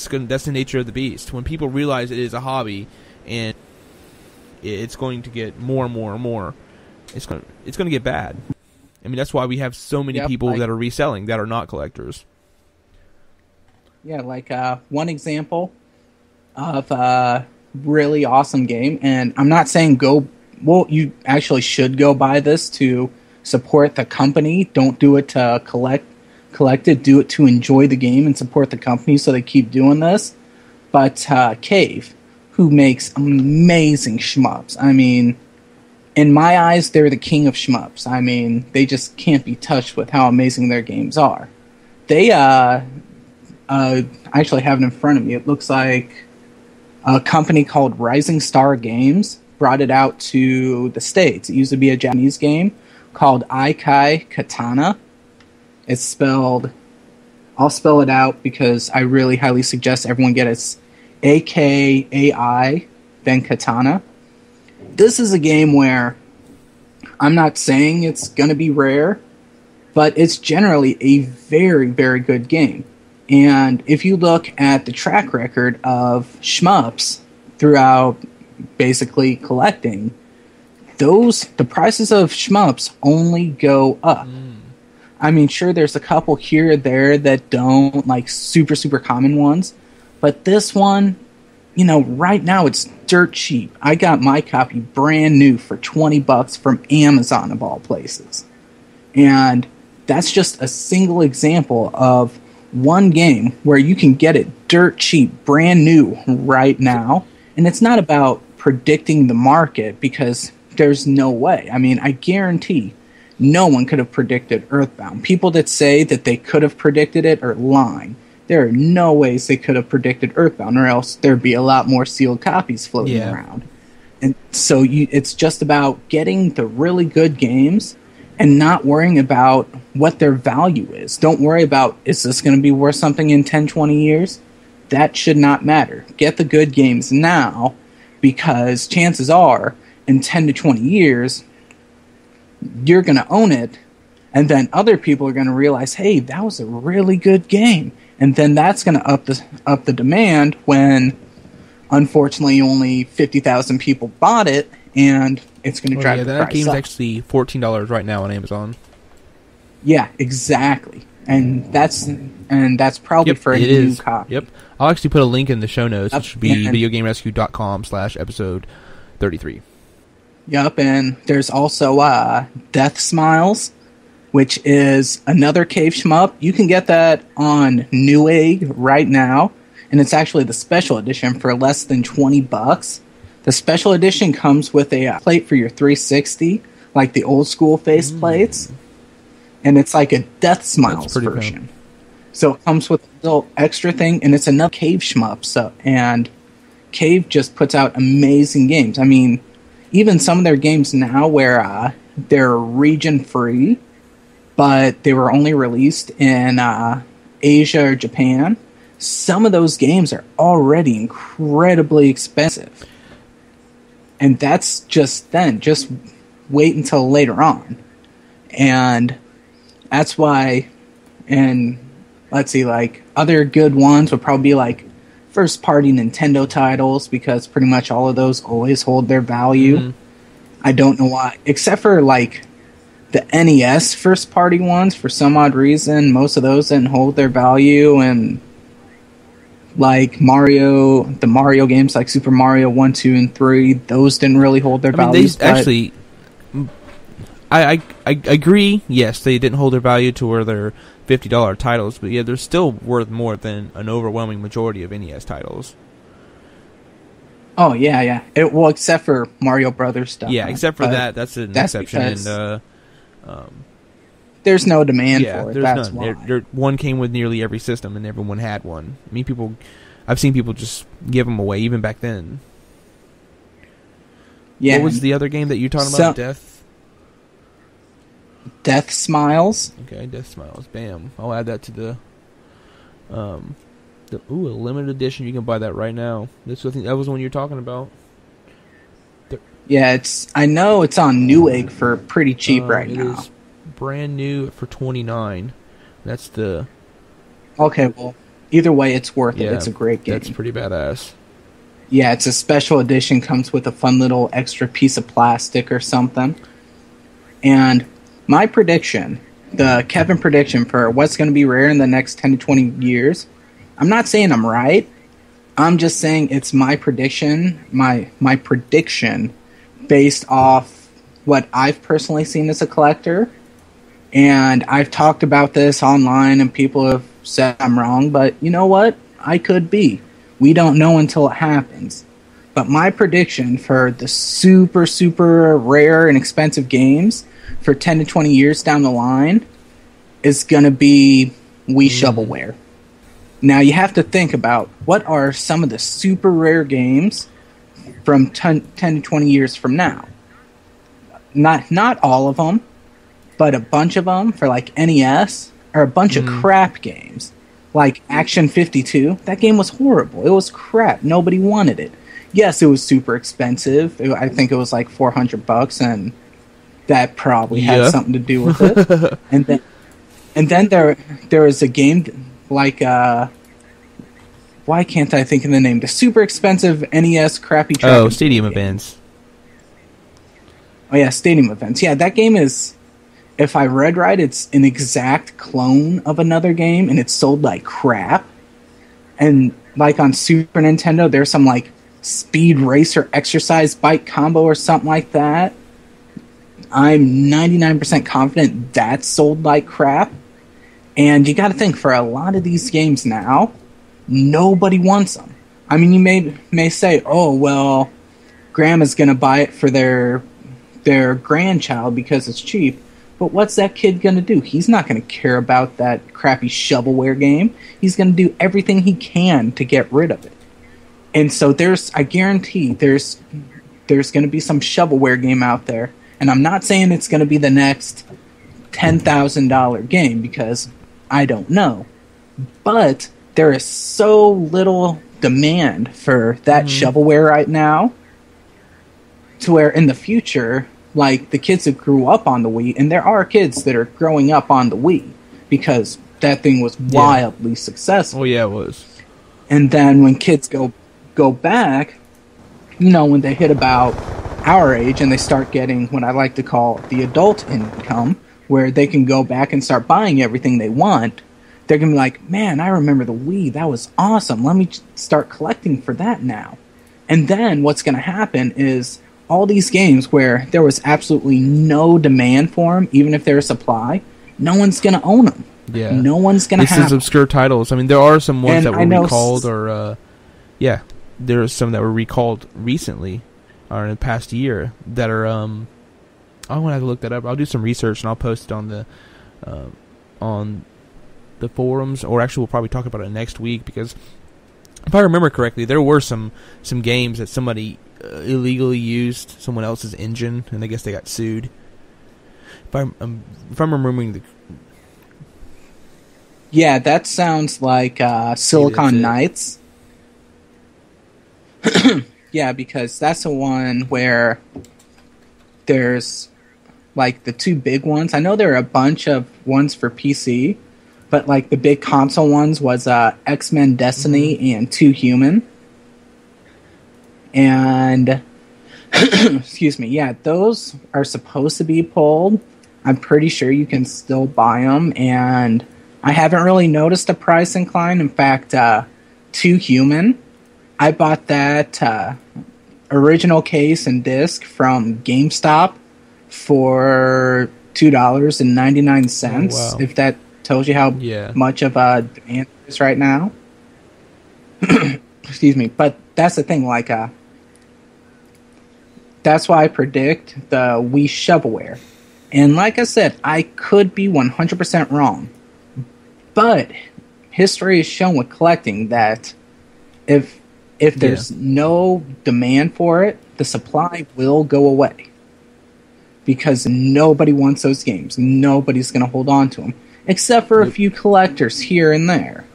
the nature of the beast. When people realize it is a hobby, and it's going to get more and more and more, it's going to get bad. I mean, that's why we have so many people that are reselling that are not collectors. Yeah, like one example of a really awesome game, and I'm not saying you actually should go buy this to support the company. Don't do it to collect it. Do it to enjoy the game and support the company so they keep doing this. But Cave, who makes amazing shmups. I mean, in my eyes, they're the king of shmups. I mean, they just can't be touched with how amazing their games are. They I actually have it in front of me. It looks like a company called Rising Star Games brought it out to the States. It used to be a Japanese game called Aikai Katana. It's spelled, I'll spell it out because I really highly suggest everyone get it. It's A-K-A-I, then Katana. This is a game where I'm not saying it's going to be rare, but it's generally a very, very good game. And if you look at the track record of shmups throughout basically collecting, the prices of shmups only go up. I mean, sure, there's a couple here or there that don't, like super, super common ones. But this one, you know, right now it's dirt cheap. I got my copy brand new for $20 from Amazon of all places. And that's just a single example of one game where you can get it dirt cheap, brand new right now. And it's not about predicting the market because there's no way. I mean, I guarantee no one could have predicted Earthbound. People that say that they could have predicted it are lying. There are no ways they could have predicted Earthbound, or else there'd be a lot more sealed copies floating around. And so it's just about getting the really good games and not worrying about what their value is. Don't worry about, is this going to be worth something in 10, 20 years? That should not matter. Get the good games now, because chances are, in 10 to 20 years, you're going to own it, and then other people are going to realize, hey, that was a really good game. and then that's going to up the demand when, unfortunately, only 50,000 people bought it, and it's going to drive the price up. That game is actually $14 right now on Amazon. Yeah, exactly, and that's probably for a new copy. Yep, I'll actually put a link in the show notes. It should be videogamerescue.com/episode 33. Yep, and there's also Death Smiles, which is another cave shmup. You can get that on Newegg right now, and it's actually the special edition for less than $20. The special edition comes with a plate for your 360, like the old school face plates, and it's like a Death Smiles version. Fun. So it comes with a little extra thing, and it's another cave shmup. And Cave just puts out amazing games. I mean, even some of their games now where they're region-free, but they were only released in Asia or Japan, some of those games are already incredibly expensive. And that's just then. Just wait until later on. And that's why, and let's see, like, other good ones would probably be like first-party Nintendo titles, because pretty much all of those always hold their value. Mm-hmm. I don't know why. Except for, like, the NES first-party ones, for some odd reason, most of those didn't hold their value, and, like, the Mario games, like Super Mario 1, 2, and 3, those didn't really hold their value. Actually, I agree, yes, they didn't hold their value to where they're $50 titles, but yeah, they're still worth more than an overwhelming majority of NES titles. Oh, yeah. Well, except for Mario Brothers stuff. Yeah, except for that. That's an exception. And, there's no demand for it. That's none. Why. One came with nearly every system, and everyone had one. I mean, I've seen people just give them away, even back then. Yeah. What was the other game that you're talking about? Death Smiles. Okay, Death Smiles. Bam. I'll add that to the a limited edition. You can buy that right now. I think that was the one you're talking about. Yeah, I know it's on Newegg for pretty cheap right now. It is brand new for $29. That's the... Okay, well, either way, it's worth it. It's a great game. That's pretty badass. Yeah, it's a special edition. Comes with a fun little extra piece of plastic or something. And my prediction, the Kevin prediction for what's going to be rare in the next 10 to 20 years, I'm not saying I'm right. I'm just saying it's my prediction, my prediction based off what I've personally seen as a collector. And I've talked about this online, and people have said I'm wrong, but you know what? I could be. We don't know until it happens. But my prediction for the super, super rare and expensive games for 10 to 20 years down the line is going to be Wii shovelware. Now, you have to think about what are some of the super rare games from 10 to 20 years from now. Not all of them, but a bunch of them for like NES are a bunch of crap games. Like Action 52, that game was horrible. It was crap. Nobody wanted it. Yes, it was super expensive. I think it was like $400, and that probably had something to do with it. and then there is a game like why can't I think of the name? The super expensive NES crappy track. Oh, Stadium Events. Oh yeah, Stadium Events. Yeah, that game is, if I read right, it's an exact clone of another game, and it's sold like crap. And like on Super Nintendo, there's some like Speed Racer exercise bike combo or something like that. I'm 99% confident that's sold like crap. And you gotta think, for a lot of these games now, nobody wants them. I mean, you may say, oh, well, grandma's gonna buy it for their grandchild because it's cheap. But what's that kid going to do? He's not going to care about that crappy shovelware game. He's going to do everything he can to get rid of it. And so I guarantee there's going to be some shovelware game out there. And I'm not saying it's going to be the next $10,000 game, because I don't know. But there is so little demand for that shovelware right now, to where in the future, like the kids that grew up on the Wii, and there are kids that are growing up on the Wii, because that thing was wildly successful. Oh yeah, it was. And then when kids go back, when they hit about our age and they start getting what I like to call the adult income, where they can go back and start buying everything they want, they're going to be like, man, I remember the Wii. That was awesome. Let me start collecting for that now. And then what's going to happen is all these games where there was absolutely no demand for them, even if there's supply, no one's going to own them. Yeah. No one's going to have them. This is obscure titles. I mean, there are some ones that were recalled or, there are some that were recalled recently or in the past year that are, I want to have to look that up. I'll do some research and I'll post it on the forums, or actually we'll probably talk about it next week, because if I remember correctly, there were some games that somebody illegally used someone else's engine, and I guess they got sued. If I'm remembering the... Yeah, that sounds like Silicon Knights. Yeah, because that's the one where there's like the two big ones. I know there are a bunch of ones for PC, but like the big console ones was X-Men Destiny and 2 Human. And excuse me, yeah, those are supposed to be pulled. I'm pretty sure you can still buy them, and I haven't really noticed a price incline. In fact, 2 Human, I bought that original case and disc from GameStop for $2.99. Oh, wow. If that tells you how much of a demand it is right now. Excuse me, but that's the thing, like, that's why I predict the Wii shovelware. And like I said, I could be 100% wrong. But history has shown with collecting that if there's no demand for it, the supply will go away. Because nobody wants those games. Nobody's going to hold on to them. Except for a few collectors here and there.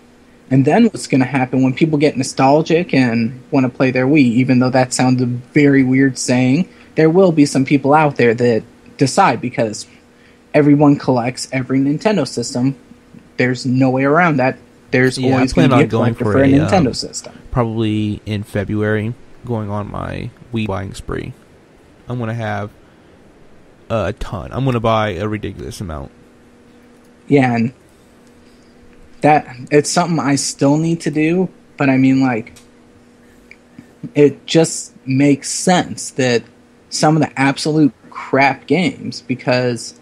And then what's going to happen when people get nostalgic and want to play their Wii, even though that sounds a very weird saying, there will be some people out there that decide, because everyone collects every Nintendo system. There's no way around that. There's always going to be a collector for a Nintendo system. Probably in February, going on my Wii buying spree. I'm going to have a ton. I'm going to buy a ridiculous amount. Yeah, and it's something I still need to do, but I mean, like, it just makes sense that some of the absolute crap games, because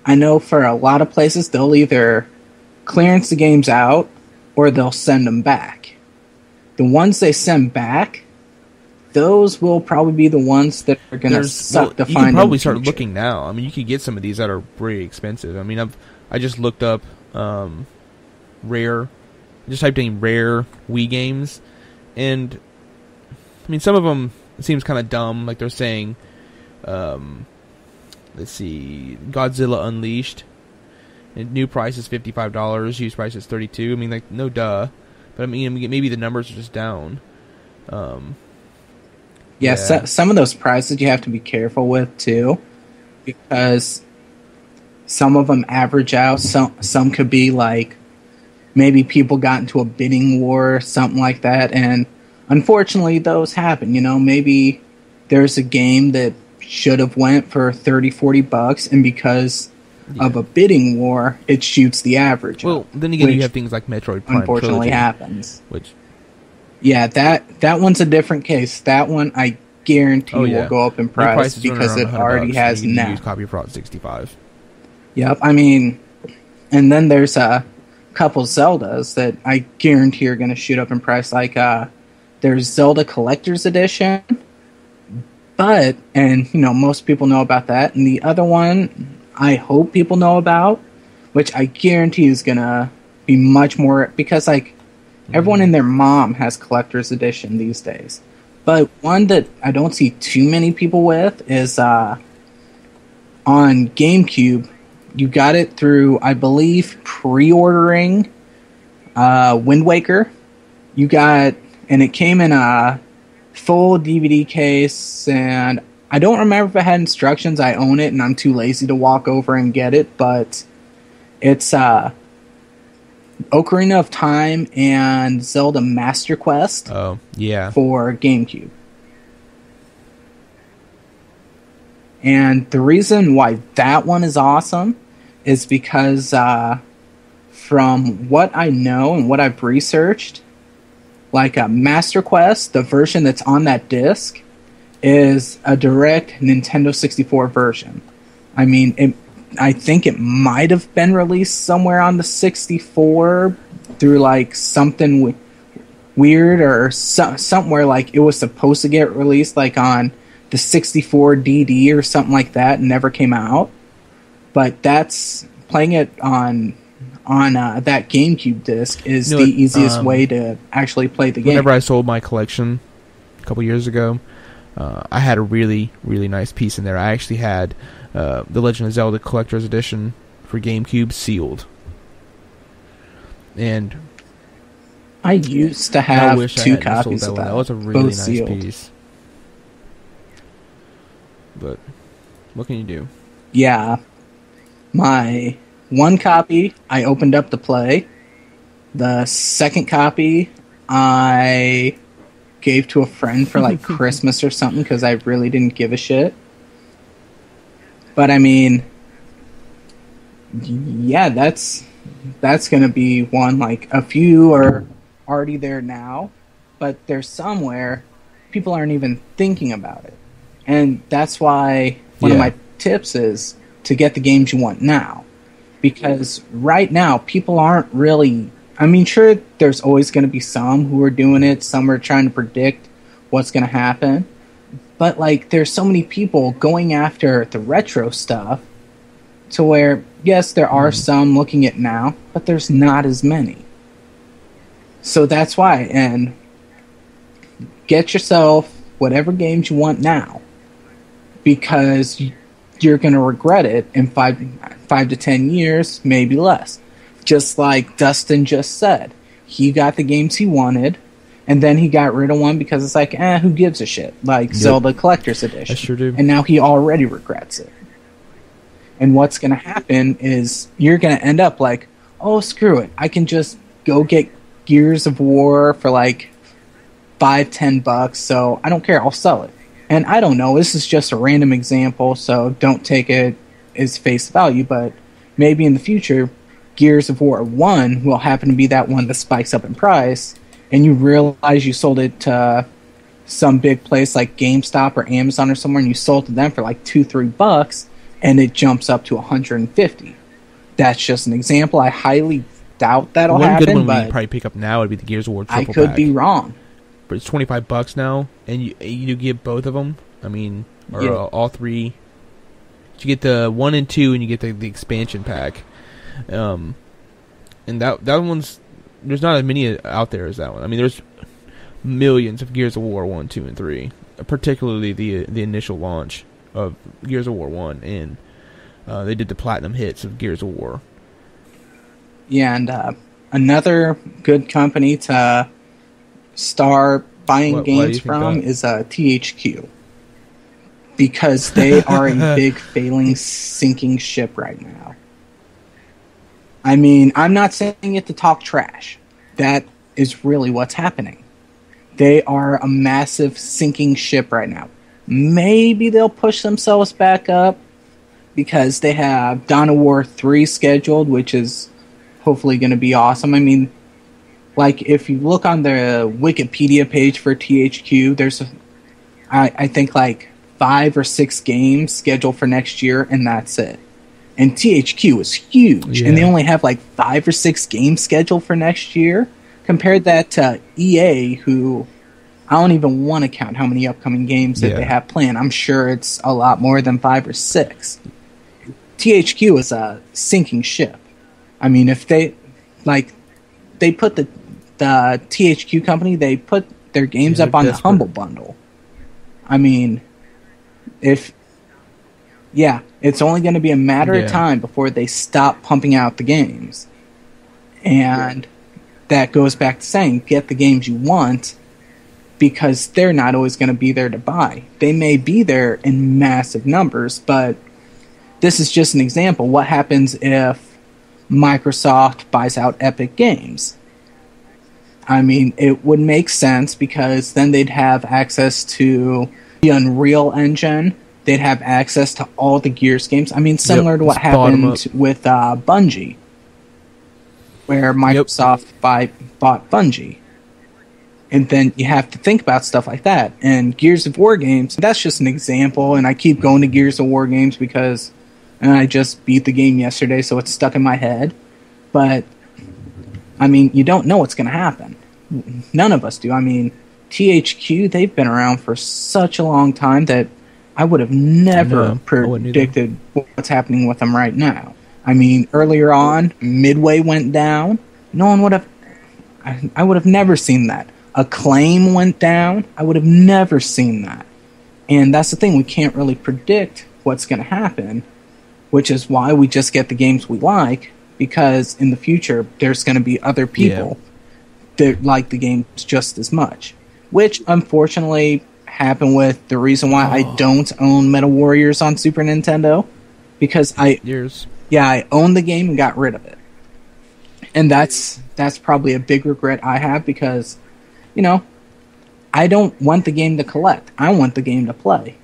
I know for a lot of places they'll either clearance the games out or they'll send them back. The ones they send back, those will probably be the ones that are going to suck to find. You can probably start looking now. I mean, you could get some of these that are pretty expensive. I mean, I just looked up rare. Just typed in rare Wii games, and I mean, some of them seems kind of dumb. Like they're saying, let's see, Godzilla Unleashed. And new price is $55. Used price is $32. I mean, like, no duh. But I mean, maybe the numbers are just down. Some of those prices you have to be careful with too, because some of them average out. Some could be like, maybe people got into a bidding war or something like that, and unfortunately those happen. Maybe there's a game that should have went for $30-$40, and because of a bidding war, it shoots the average. Well, then again, you have things like Metroid Prime unfortunately Trilogy, happens. Yeah, that one's a different case. That one I guarantee will go up in price because it already has now. Use copy for $65. Yep, I mean, and then there's a couple Zeldas that I guarantee are going to shoot up in price. Like there's Zelda Collector's Edition, and most people know about that. And the other one I hope people know about, which I guarantee is going to be much more, because like everyone and their mom has Collector's Edition these days. But one that I don't see too many people with is on GameCube. You got it through, I believe, pre-ordering Wind Waker. And it came in a full DVD case, and I don't remember if it had instructions. I own it, and I'm too lazy to walk over and get it, but it's Ocarina of Time and Zelda Master Quest Oh, yeah. for GameCube. And the reason why that one is awesome is because from what I know and what I've researched, like a Master Quest, the version that's on that disc, is a direct Nintendo 64 version. I mean, I think it might have been released somewhere on the 64 through like something weird or somewhere like it was supposed to get released like on the 64 DD or something like that and never came out. But that's playing it on that GameCube disc is the easiest way to actually play the game. Whenever I sold my collection a couple years ago, I had a really, really nice piece in there. I actually had The Legend of Zelda Collector's Edition for GameCube sealed. And I used to have two copies of that. That was a really nice sealed. piece. But what can you do? Yeah. My one copy I opened up to play. The second copy I gave to a friend for like Christmas or something because I really didn't give a shit. But I mean, yeah, that's gonna be one. Like a few are already there now, but there's somewhere people aren't even thinking about it. And that's why one of my tips is to get the games you want now. Because right now, people aren't really... I mean, sure, there's always going to be some who are doing it. Some are trying to predict what's going to happen. But, like, there's so many people going after the retro stuff to where, yes, there are some looking at now, but there's not as many. So that's why. And get yourself whatever games you want now. Because you're going to regret it in 5 to 10 years, maybe less. Just like Dustin just said. He got the games he wanted, and then he got rid of one because it's like, who gives a shit? Like Zelda Collector's Edition. I sure do. And now he already regrets it. And what's going to happen is you're going to end up like, oh, screw it. I can just go get Gears of War for like $5-10, so I don't care. I'll sell it. And I don't know, this is just a random example, so don't take it as face value, but maybe in the future, Gears of War 1 will happen to be that one that spikes up in price, and you realize you sold it to some big place like GameStop or Amazon or somewhere, and you sold it to them for like $2-3, and it jumps up to $150. That's just an example. I highly doubt that'll happen. One good one but we'd probably pick up now would be the Gears of War triple I could pack. be wrong. But it's $25 now, and you get both of them. I mean, or all three. You get the 1 and 2, and you get the expansion pack. And that one's, there's not as many out there as that one. I mean, there's millions of Gears of War 1, 2, and 3. Particularly the initial launch of Gears of War 1, and they did the platinum hits of Gears of War. Yeah, and another good company to start buying games from is THQ. Because they are a big failing sinking ship right now. I mean, I'm not saying it to talk trash. That is really what's happening. They are a massive sinking ship right now. Maybe they'll push themselves back up because they have Dawn of War 3 scheduled, which is hopefully going to be awesome. I mean, like, if you look on the Wikipedia page for THQ, there's, I think, like 5 or 6 games scheduled for next year, and that's it. And THQ is huge, and they only have like 5 or 6 games scheduled for next year. Compare that to EA, who I don't even want to count how many upcoming games that they have planned. I'm sure it's a lot more than 5 or 6. THQ is a sinking ship. I mean, if they put the THQ company, they put their games up on the Humble Bundle. I mean, it's only going to be a matter of time before they stop pumping out the games. And that goes back to saying, get the games you want, because they're not always going to be there to buy. They may be there in massive numbers, but this is just an example. What happens if Microsoft buys out Epic Games. I mean, it would make sense because then they'd have access to the Unreal Engine. They'd have access to all the Gears games. I mean, similar to what happened with Bungie, where Microsoft bought Bungie. And then you have to think about stuff like that. And Gears of War games, that's just an example. And I keep going to Gears of War games because I just beat the game yesterday, so it's stuck in my head. But I mean, you don't know what's going to happen. None of us do. I mean, THQ, they've been around for such a long time that I would have never predicted what's happening with them right now. I mean, earlier on, Midway went down. No one would have... I would have never seen that. Acclaim went down. I would have never seen that. And that's the thing. We can't really predict what's going to happen, which is why we just get the games we like, because in the future, there's going to be other people that like the games just as much, which unfortunately happened with the reason why I don't own Metal Warriors on Super Nintendo, because I owned the game and got rid of it. And that's probably a big regret I have, because, you know, I don't want the game to collect. I want the game to play.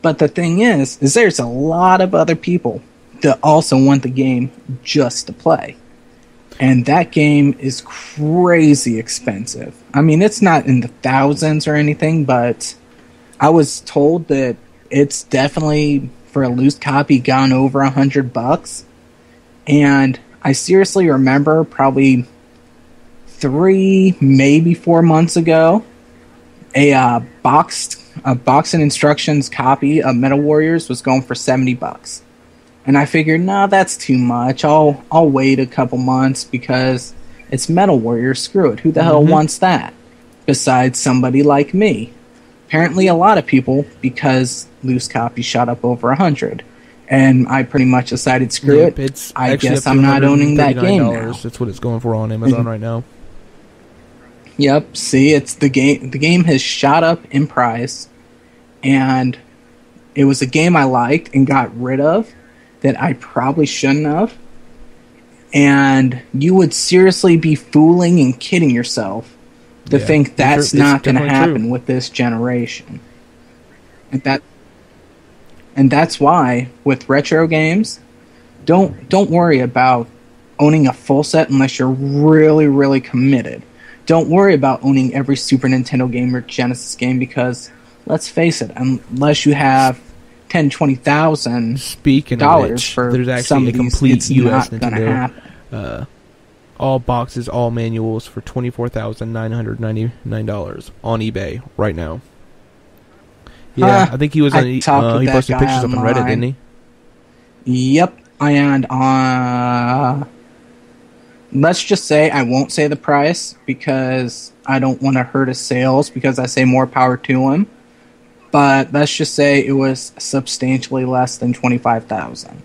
But the thing is there's a lot of other people that also want the game just to play. And that game is crazy expensive. I mean, it's not in the thousands or anything, but I was told that it's definitely, for a loose copy, gone over $100. And I seriously remember probably 3, maybe 4 months ago, a boxed and instructions copy of Metal Warriors was going for $70. And I figured, no, that's too much. I'll wait a couple months because it's Metal Warriors. Screw it. Who the hell wants that? Besides somebody like me. Apparently a lot of people, because loose copies shot up over 100. And I pretty much decided, screw it. I guess I'm not owning that game now. That's what it's going for on Amazon right now. Yep. See, it's the game. The game has shot up in price, and it was a game I liked and got rid of that I probably shouldn't have. And you would seriously be fooling and kidding yourself to think that's not going to happen with this generation. And that's why with retro games, don't worry about owning a full set unless you're really, really committed. Don't worry about owning every Super Nintendo game or Genesis game, because let's face it, unless you have $10,000-$20,000 for there's actually some a complete it's US not gonna Nintendo all boxes, all manuals for $24,999 on eBay right now. Yeah, I think he was on. He posted pictures up on Reddit, didn't he? Yep, and let's just say I won't say the price because I don't want to hurt his sales, because I say more power to him. But let's just say it was substantially less than $25,000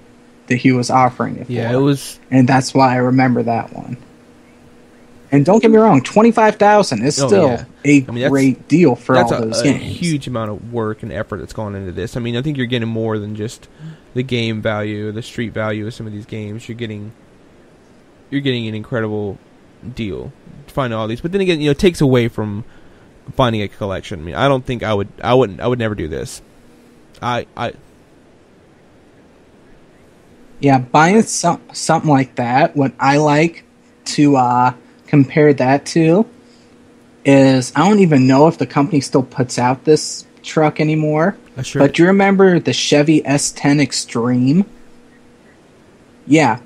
that he was offering it for. Yeah, it was, and that's why I remember that one. And don't get me wrong, $25,000 is still a great deal for all those games. That's a huge amount of work and effort that's gone into this. I mean, I think you're getting more than just the game value, the street value of some of these games. You're getting an incredible deal to find all these. But then again, it takes away from finding a collection. I mean, I don't think I would never do this. Buying something like that, what I like to compare that to is, I don't even know if the company still puts out this truck anymore. But do you remember the Chevy S10 Extreme? Yeah,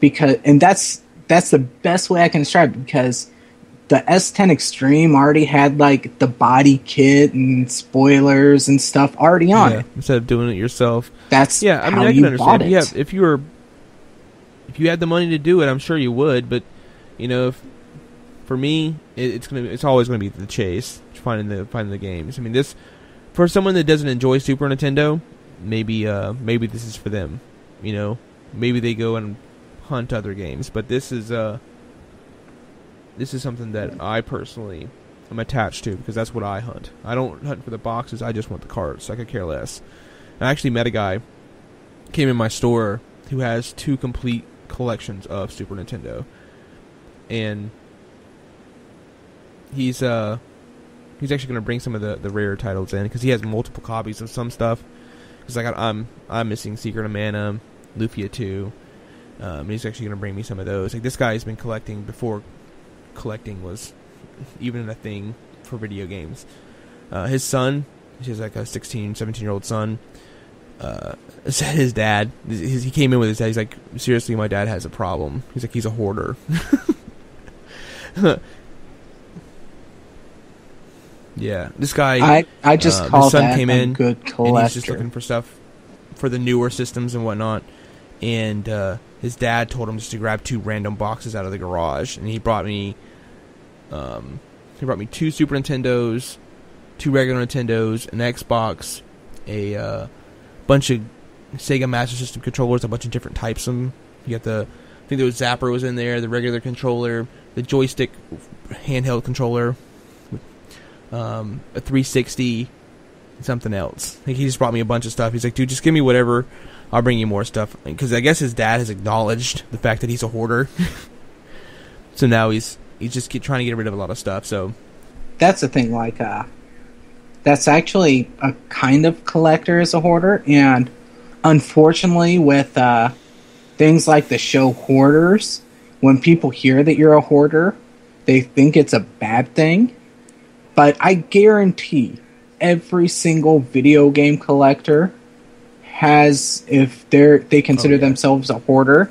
and that's the best way I can describe it, because the S10 Extreme already had like the body kit and spoilers and stuff already on it. Instead of doing it yourself. That's I can understand. Yeah, if you had the money to do it, I'm sure you would. But for me, it's always gonna be the chase, finding the games. I mean, this, for someone that doesn't enjoy Super Nintendo, maybe this is for them. Maybe they go and hunt other games, but this is something that I personally am attached to, because that's what I hunt. I don't hunt for the boxes. I just want the cards. I could care less. I actually met a guy, came in my store, who has 2 complete collections of Super Nintendo, and he's actually going to bring some of the rare titles in because he has multiple copies of some stuff. Because I'm missing Secret of Mana, Lufia 2. He's actually going to bring me some of those. Like, this guy's been collecting before collecting was even a thing for video games. His son, he has like a 16, 17-year-old son. His dad, he came in with his dad. He's like, seriously, my dad has a problem. He's like, he's a hoarder. Yeah, this guy. I just call his son that came a in, good collector. and he's just looking for stuff for the newer systems and whatnot. And his dad told him just to grab 2 random boxes out of the garage, and he brought me 2 Super Nintendos, 2 regular Nintendos, an Xbox, a bunch of Sega Master System controllers, a bunch of different types of them. You got I think there was Zapper was in there, the regular controller, the joystick handheld controller, a 360, and something else. I think he just brought me a bunch of stuff. He's like, dude, just give me whatever. I'll bring you more stuff. Because I guess his dad has acknowledged the fact that he's a hoarder. So now he's just trying to get rid of a lot of stuff. So that's the thing. Like, that's actually a kind of collector as a hoarder. And unfortunately, with things like the show Hoarders, when people hear that you're a hoarder, they think it's a bad thing. But I guarantee every single video game collector has, if they consider themselves a hoarder,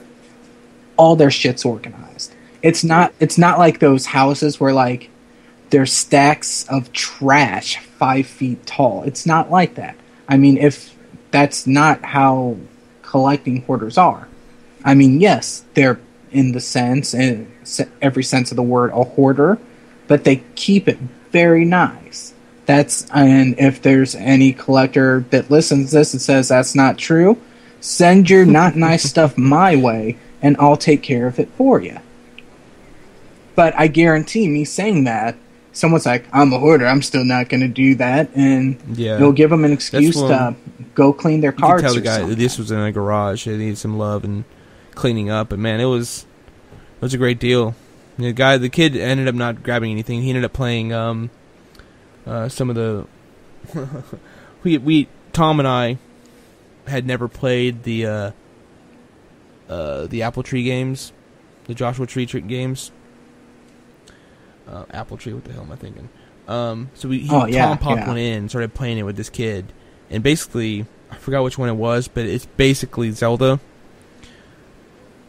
all their shit's organized. It's not like those houses where like there's stacks of trash 5 feet tall. It's not like that. I mean, if that's not how collecting hoarders are. I mean, yes, they're in the sense, in every sense of the word, a hoarder, but they keep it very nice. And if there's any collector that listens to this and says that's not true, send your not nice stuff my way, and I'll take care of it for you. But I guarantee me saying that, someone's like, I'm a hoarder, I'm still not going to do that, and you'll give them an excuse to go clean their cards. You could tell the guy that this was in a garage, it needed some love and cleaning up, but man, it was a great deal. The kid ended up not grabbing anything. He ended up playing some of the Tom and I had never played the Apple Tree games, the Joshua Tree games. Apple Tree, what the hell am I thinking? Tom popped one in and started playing it with this kid, and basically I forgot which one it was, but it's basically Zelda.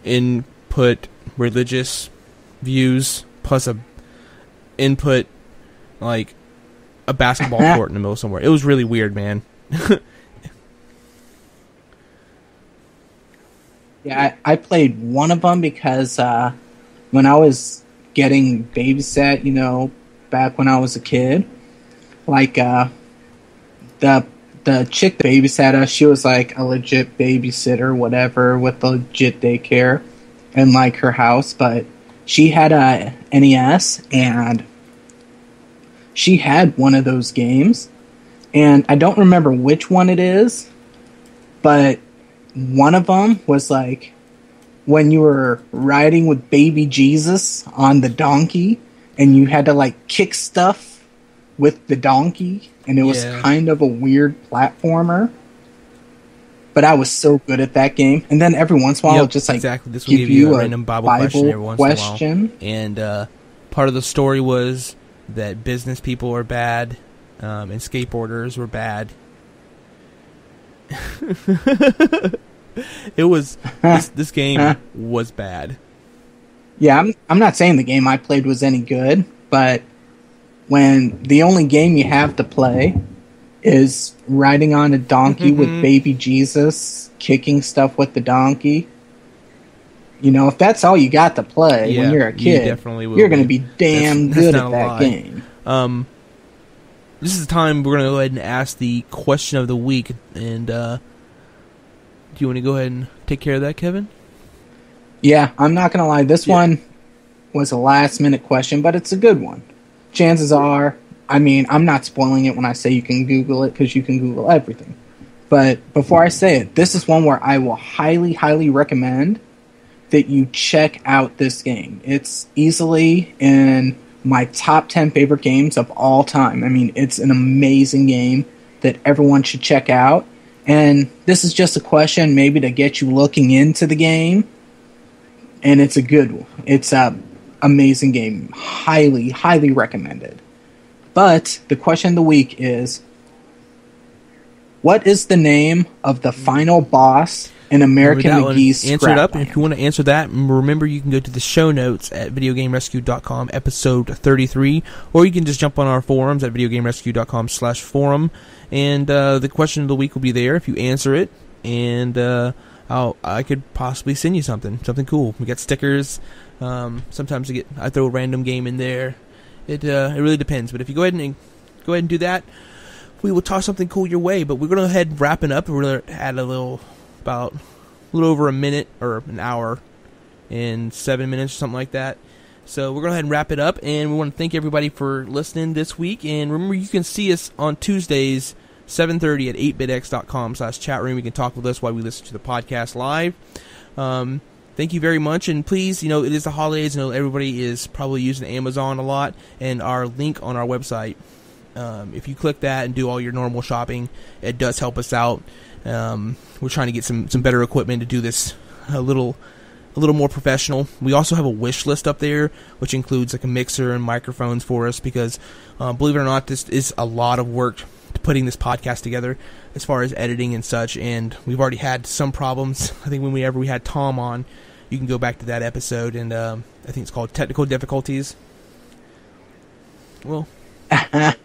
Input religious views plus a input like a basketball court in the middle somewhere. It was really weird, man. Yeah, I played one of them because when I was getting babysat, back when I was a kid, like the chick that babysat us, she was like a legit babysitter, whatever, with a legit daycare in like her house, but she had a NES and she had one of those games, and I don't remember which one it is, but one of them was like when you were riding with baby Jesus on the donkey and you had to like kick stuff with the donkey, and it was kind of a weird platformer. But I was so good at that game. And then every once in a while, just like this will give you a random Bible question every once in a while. And part of the story was that business people were bad, and skateboarders were bad. It was this game was bad. Yeah, I'm not saying the game I played was any good, but when the only game you have to play is riding on a donkey with baby Jesus, kicking stuff with the donkey. If that's all you got to play when you're a kid, you're going to be damn good at that game. This is the time we're going to go ahead and ask the question of the week. And do you want to go ahead and take care of that, Kevin? Yeah, I'm not going to lie. This one was a last-minute question, but it's a good one. Chances are, I'm not spoiling it when I say you can Google it, because you can Google everything. But before I say it, this is one where I will highly, highly recommend that you check out this game. It's easily in my top 10 favorite games of all time. I mean, it's an amazing game that everyone should check out. And this is just a question maybe to get you looking into the game. And it's a good one. It's a amazing game. Highly, highly recommended. But the question of the week is, what is the name of the final boss in American McGee's Answer it up. Scrapland? If you want to answer that, remember you can go to the show notes at videogamerescue.com, episode 33, or you can just jump on our forums at videogamerescue.com/forum, and the question of the week will be there if you answer it, and I could possibly send you something cool. We got stickers. Sometimes I throw a random game in there. It really depends, but if you go ahead and do that, we will toss something cool your way. But we're going to go ahead and wrap it up. We're going to add a little over a minute or an hour and 7 minutes or something like that. So we're going to go ahead and wrap it up, and we want to thank everybody for listening this week. And remember, you can see us on Tuesdays, 7:30 at 8bitx.com/chatroom. You can talk with us while we listen to the podcast live. Thank you very much, and please, it is the holidays. Everybody is probably using Amazon a lot, and our link on our website, if you click that and do all your normal shopping, it does help us out. We're trying to get some better equipment to do this a little more professional. We also have a wish list up there, which includes like a mixer and microphones for us, because believe it or not, this is a lot of work putting this podcast together as far as editing and such, and we've already had some problems. I think whenever we had Tom on, you can go back to that episode, and I think it's called Technical Difficulties. Well, that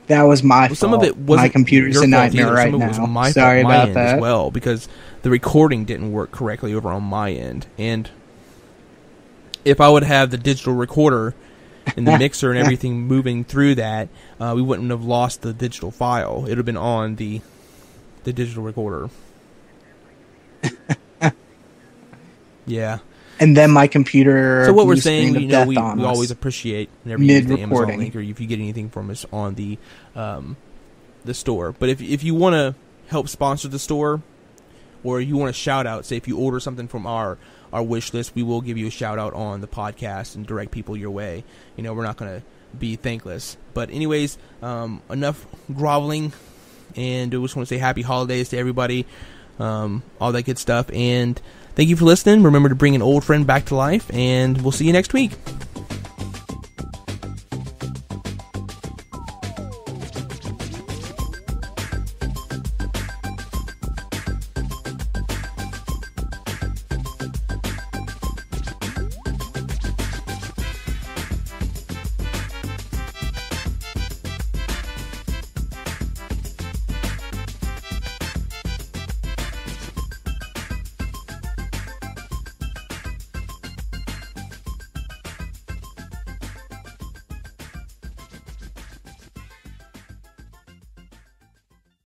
was my fault. Some of it wasn't my computer's a nightmare right now. Sorry about that as well, because the recording didn't work correctly over on my end, and if I would have the digital recorder and the mixer and everything moving through that, we wouldn't have lost the digital file. It would have been on the digital recorder. Yeah. And then my computer. So what we're saying, we on always appreciate whenever you use the Amazon link, or if you get anything from us on the store. But if you want to help sponsor the store, or you want a shout out, say if you order something from our wish list, we will give you a shout out on the podcast and direct people your way. We're not going to be thankless. But anyways, enough groveling, and I just want to say happy holidays to everybody, all that good stuff, and thank you for listening. Remember to bring an old friend back to life, and we'll see you next week.